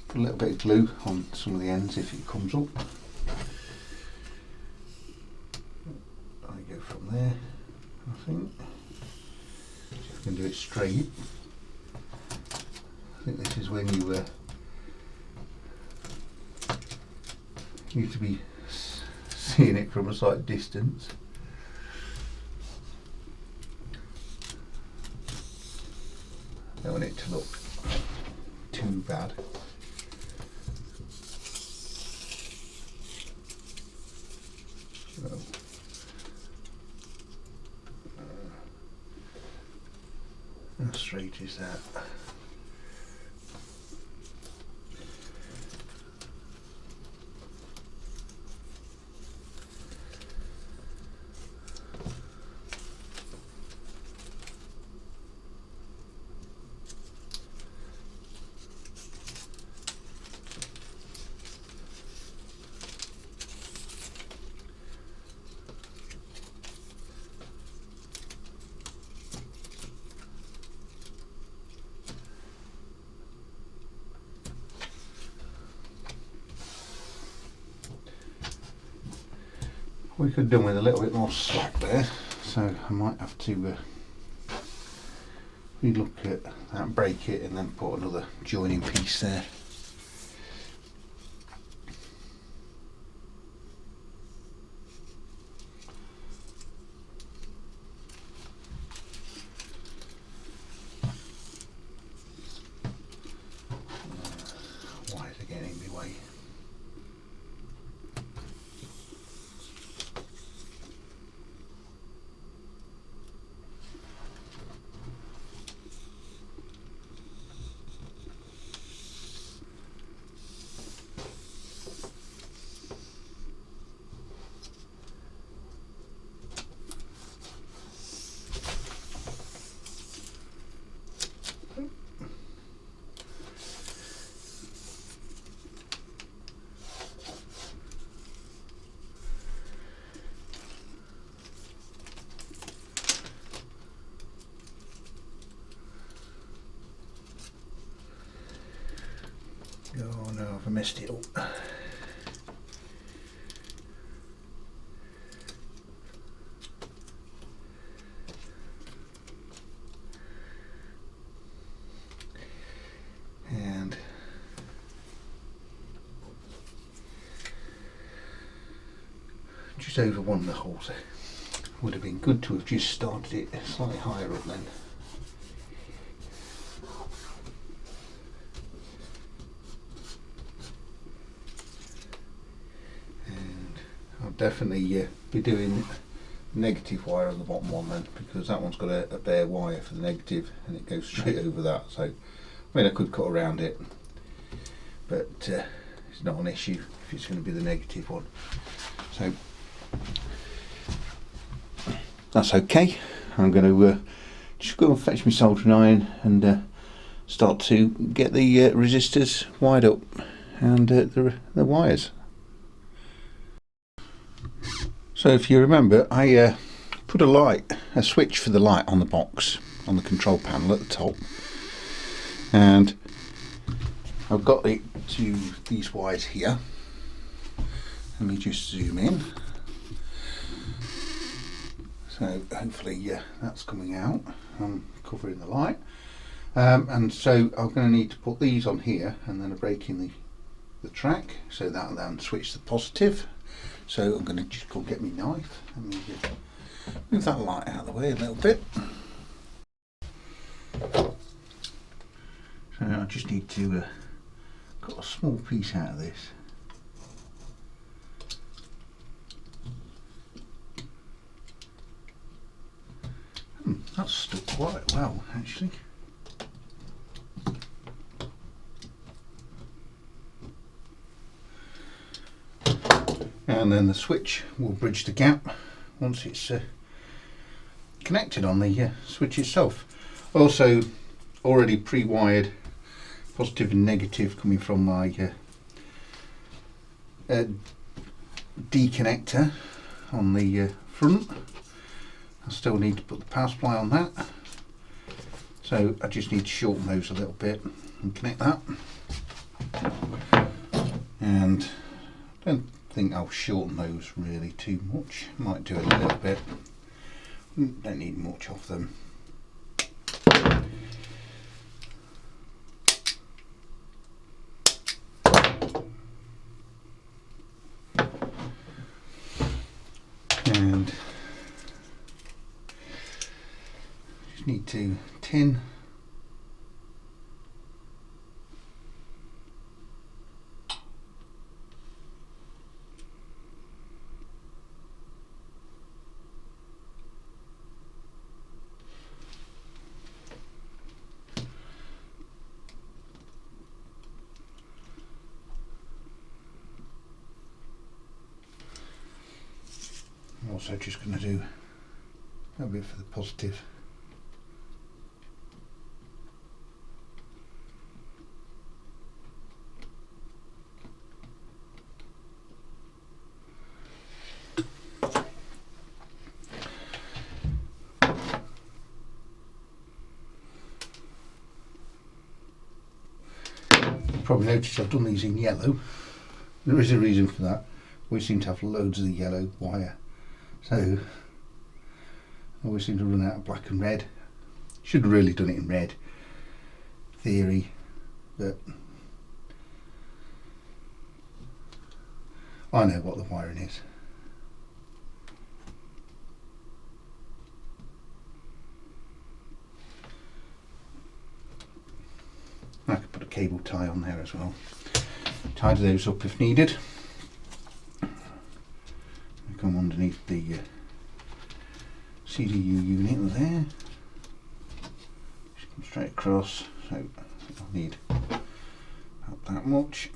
put a little bit of glue on some of the ends if it comes up. I go from there, I think. See if I can do it straight. I think this is when you need to be seeing it from a slight distance. Don't want it to look too bad. So, how straight is that? We could have done with a little bit more slack there, so I might have to relook at that, break it, and then put another joining piece there. Why is it getting in my way? Oh no, I've messed it up. And just over one of the holes there. Would have been good to have just started it slightly higher up then. Definitely be doing negative wire on the bottom one then, because that one's got a bare wire for the negative and it goes straight over that. So I mean, I could cut around it, but it's not an issue if it's going to be the negative one. So that's okay. I'm going to just go and fetch my soldering iron and start to get the resistors wired up and the wires. So if you remember, I put a switch for the light on the box, on the control panel at the top, and I've got it to these wires here. Let me just zoom in. So hopefully that's coming out. I'm covering the light, and so I'm going to need to put these on here, and then a break in the track, so that'll then switch the positive So I'm going to just go get my knife and move that light out of the way a little bit. So I just need to cut a small piece out of this. That's stuck quite well actually. And then the switch will bridge the gap once it's connected on the switch itself. Also already pre-wired positive and negative coming from my D connector on the front. I still need to put the power supply on that, so I just need to shorten those a little bit and connect that. And I don't think I'll shorten those really too much, might do it a little bit, don't need much of them. And just need to tin I'm also just going to do a bit for the positive. You've probably noticed I've done these in yellow. There is a reason for that. We seem to have loads of the yellow wire, so I always seem to run out of black and red. Should have really done it in red, theory, but I know what the wiring is. I could put a cable tie on there as well. Tidy those up if needed. Come underneath the CDU unit there. Just come straight across, so I'll need about that much.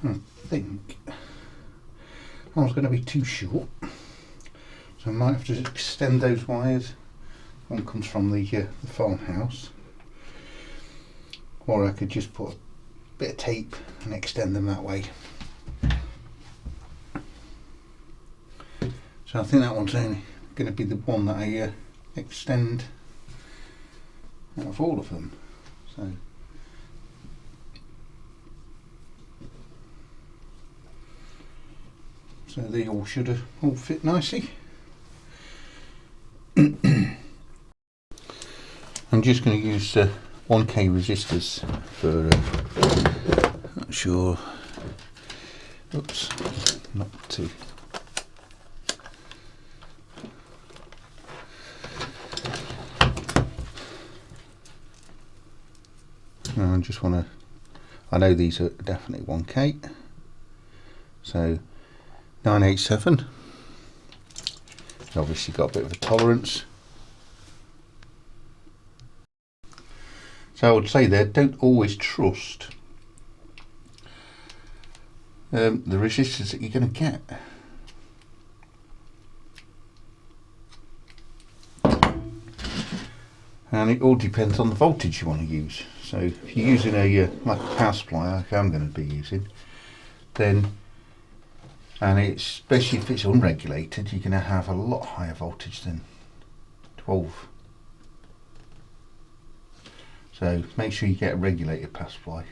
I think I was going to be too short, so I might have to extend those wires. One comes from the farmhouse, or I could just put a bit of tape and extend them that way. So I think that one's only going to be the one that I extend out of all of them. So they all should all fit nicely. I'm just going to use 1K resistors for, not sure, oops, not too. I just want to, I know these are definitely 1K, so 987, obviously got a bit of a tolerance, So I would say there, don't always trust the resistance that you're going to get. And it all depends on the voltage you want to use. So if you're using a like a power supply, like I'm going to be using, then, and it's, especially if it's unregulated, you're going to have a lot higher voltage than 12. So make sure you get a regulated power supply.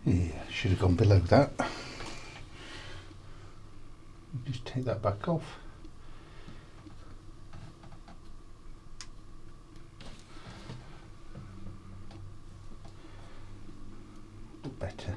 Yeah, should have gone below that. Just take that back off. Look better.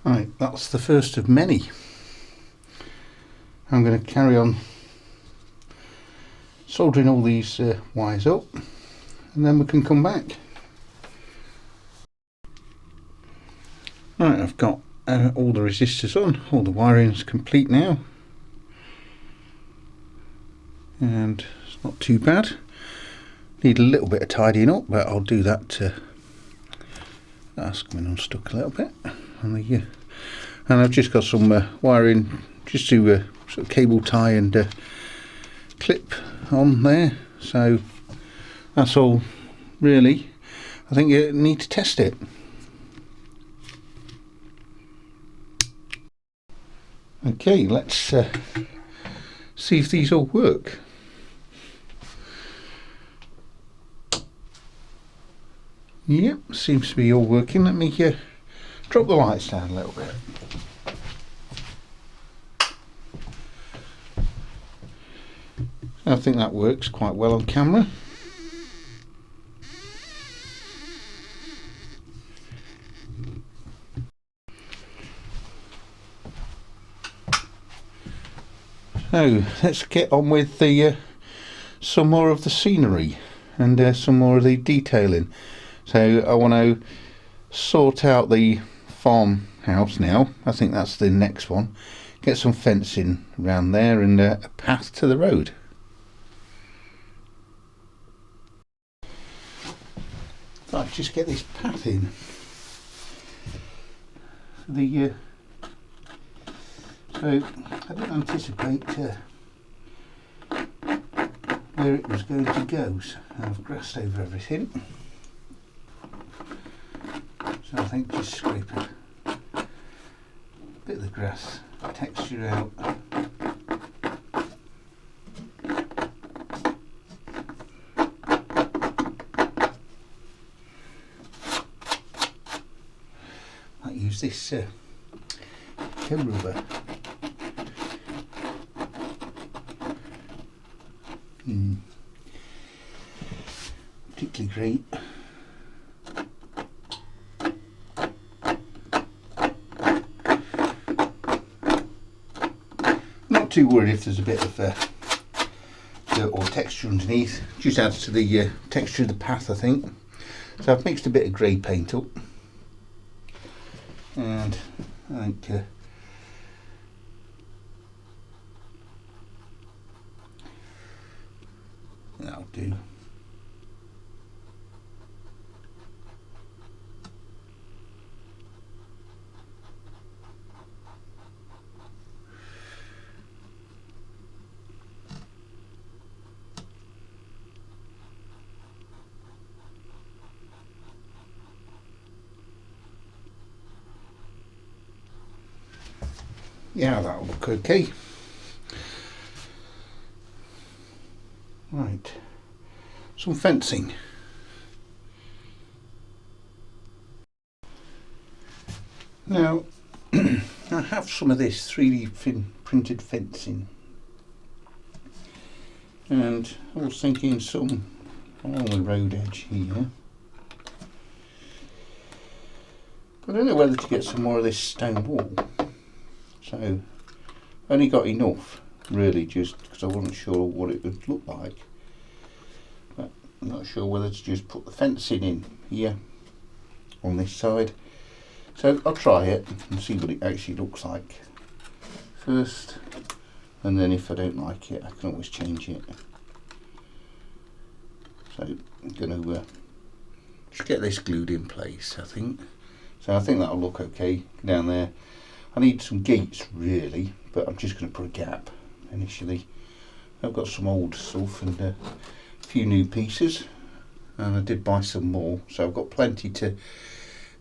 Right, that's the first of many. I'm going to carry on soldering all these wires up, and then we can come back. Right, I've got all the resistors on, all the wiring's complete now, and it's not too bad. Need a little bit of tidying up, but I'll do that. That's coming unstuck a little bit. And I've just got some wiring just to sort of cable tie and clip on there, so that's all really. I think you need to test it. Okay, let's see if these all work. Yep, seems to be all working. Let me drop the lights down a little bit. I think that works quite well on camera. So let's get on with the some more of the scenery and some more of the detailing. So I want to sort out the farmhouse now. I think that's the next one. Get some fencing around there and a path to the road. Right, just get this path in. The so I didn't anticipate where it was going to go, so I've grassed over everything. So I think just scrape a bit of the grass texture out. I use this rubber. Particularly great. too worried if there's a bit of dirt or texture underneath. Just adds to the texture of the path, I think. So I've mixed a bit of grey paint up, and I think that'll do. Yeah, that'll look okay. Right, some fencing. Now, I have some of this 3D printed fencing, and I was thinking some along the road edge here. I don't know whether to get some more of this stone wall. So I only got enough, really, just because I wasn't sure what it would look like. But I'm not sure whether to just put the fencing in here on this side. So I'll try it and see what it actually looks like first, and then if I don't like it, I can always change it. So I'm going to just get this glued in place, I think. So I think that'll look okay down there. I need some gates really, but I'm just going to put a gap initially. I've got some old stuff and a few new pieces, and I did buy some more, so I've got plenty to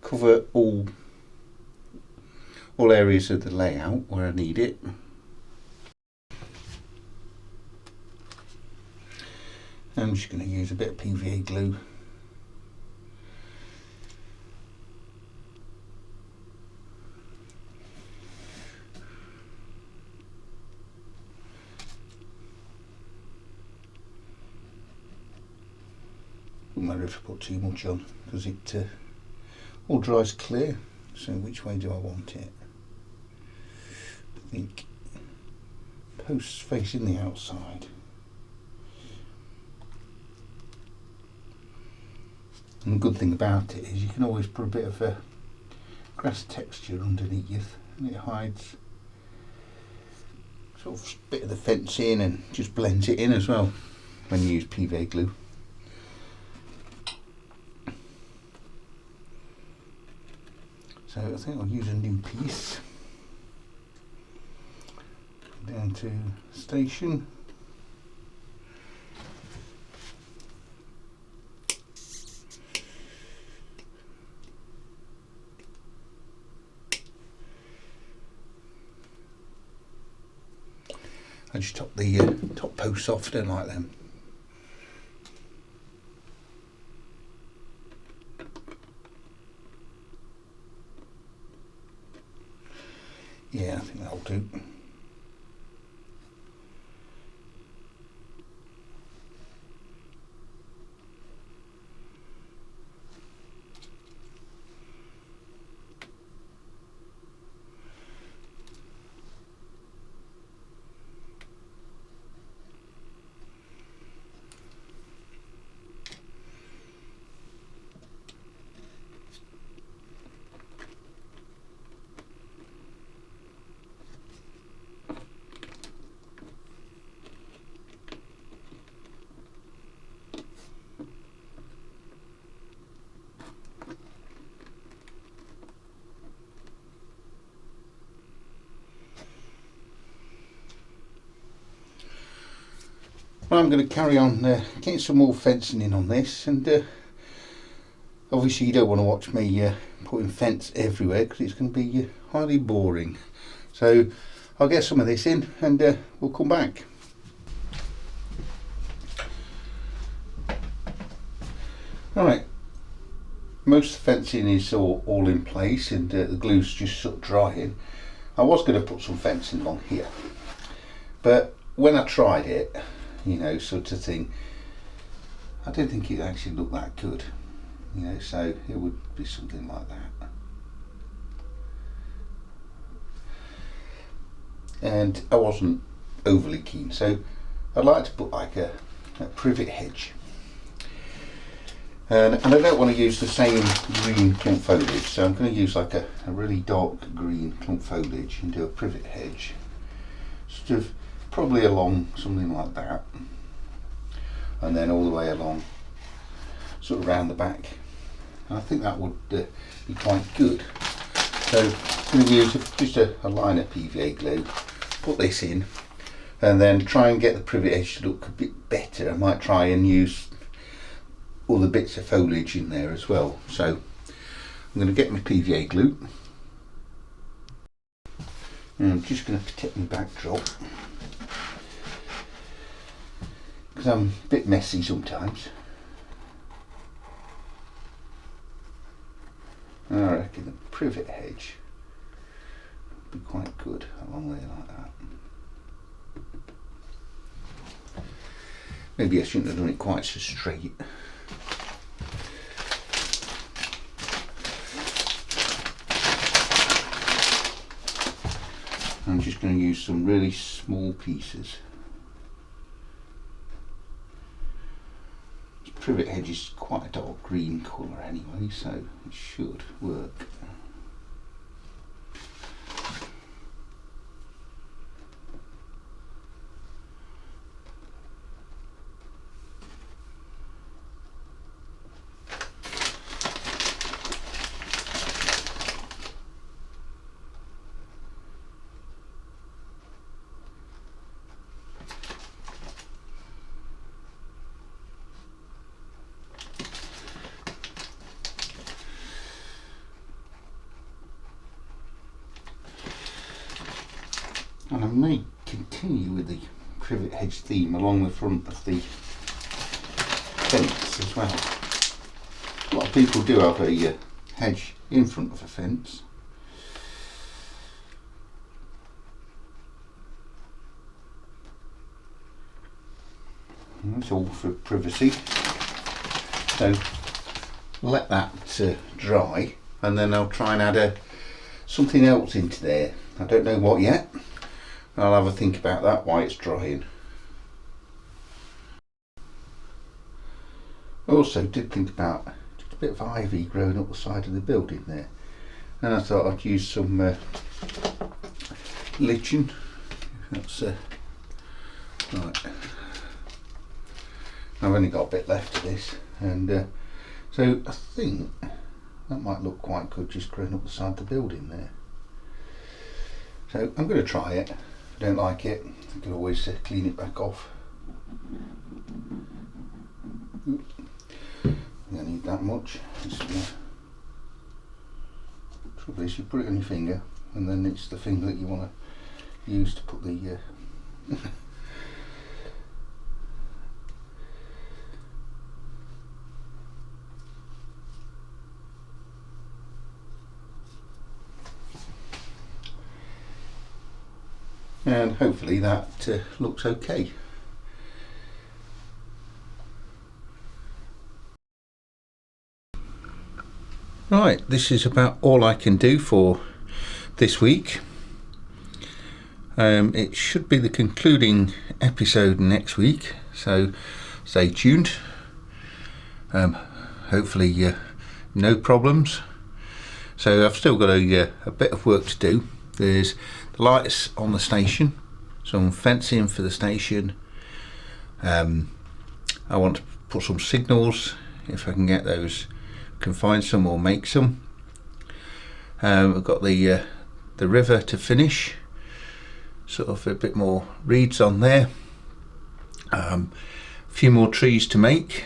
cover all areas of the layout where I need it. I'm just going to use a bit of PVA glue. Doesn't matter if I put too much on, because it all dries clear. So which way do I want it? I think posts facing the outside. And the good thing about it is you can always put a bit of a grass texture underneath, and it hides sort of a bit of the fence in and just blends it in as well when you use PVA glue. So I think I'll use a new piece. Down to station. I just top the top posts off, don't like them. Yeah, I think that'll do. Well, I'm going to carry on getting some more fencing in on this, and obviously you don't want to watch me putting fence everywhere because it's going to be highly boring. So I'll get some of this in and we'll come back. Right, most of the fencing is all in place, and the glue's just sort of drying. I was going to put some fencing along here, but when I tried it, you know, sort of thing, I didn't think it actually looked that good, you know, so it would be something like that. And I wasn't overly keen. So I'd like to put like a privet hedge. And I don't want to use the same green clump foliage, so I'm going to use like a really dark green clump foliage and do a privet hedge. Sort of probably along something like that. And then all the way along, sort of round the back. And I think that would be quite good. So I'm going to use just a line of PVA glue, put this in, and then try and get the privet edge to look a bit better. I might try and use all the bits of foliage in there as well. So I'm going to get my PVA glue, and I'm just going to protect my backdrop because I'm a bit messy sometimes. And I reckon the privet hedge would be quite good along there like that. Maybe I shouldn't have done it quite so straight. I'm just going to use some really small pieces. This privet hedge is quite a dark green colour anyway, so it should work. And I may continue with the privet hedge theme along the front of the fence as well. A lot of people do have a hedge in front of a fence. And it's all for privacy. So let that dry, and then I'll try and add something else into there. I don't know what yet. I'll have a think about that while it's drying. I also did think about just a bit of ivy growing up the side of the building there, and I thought I'd use some lichen. That's right. I've only got a bit left of this, and so I think that might look quite good just growing up the side of the building there. So I'm going to try it. If I don't like it, I can always clean it back off. I don't need that much. Trouble is, you put it on your finger, and then it's the finger that you want to use to put the and hopefully that looks okay. Right, this is about all I can do for this week. It should be the concluding episode next week, so stay tuned. Hopefully no problems. So I've still got a bit of work to do. There's the lights on the station, some fencing for the station. I want to put some signals, if I can get those, can find some or make some. I've got the river to finish, sort of a bit more reeds on there. A few more trees to make,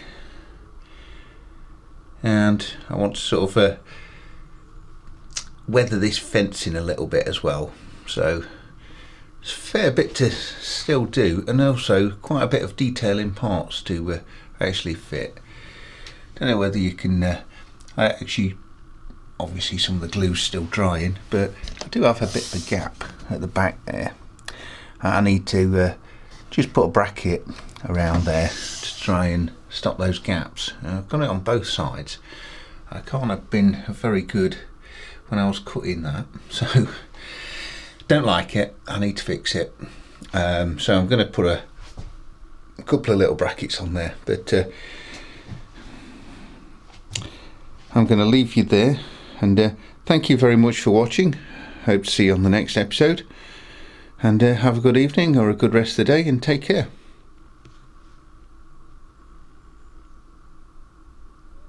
and I want to sort of weather this fencing a little bit as well. So it's a fair bit to still do, and also quite a bit of detail in parts to actually fit. Don't know whether you can actually, obviously some of the glue's still drying, but I do have a bit of a gap at the back there. I need to just put a bracket around there to try and stop those gaps. I've got it on both sides. I can't have been very good when I was cutting that, so don't like it. I need to fix it. So I'm going to put a couple of little brackets on there, but I'm going to leave you there, and thank you very much for watching. Hope to see you on the next episode, and have a good evening or a good rest of the day, and take care.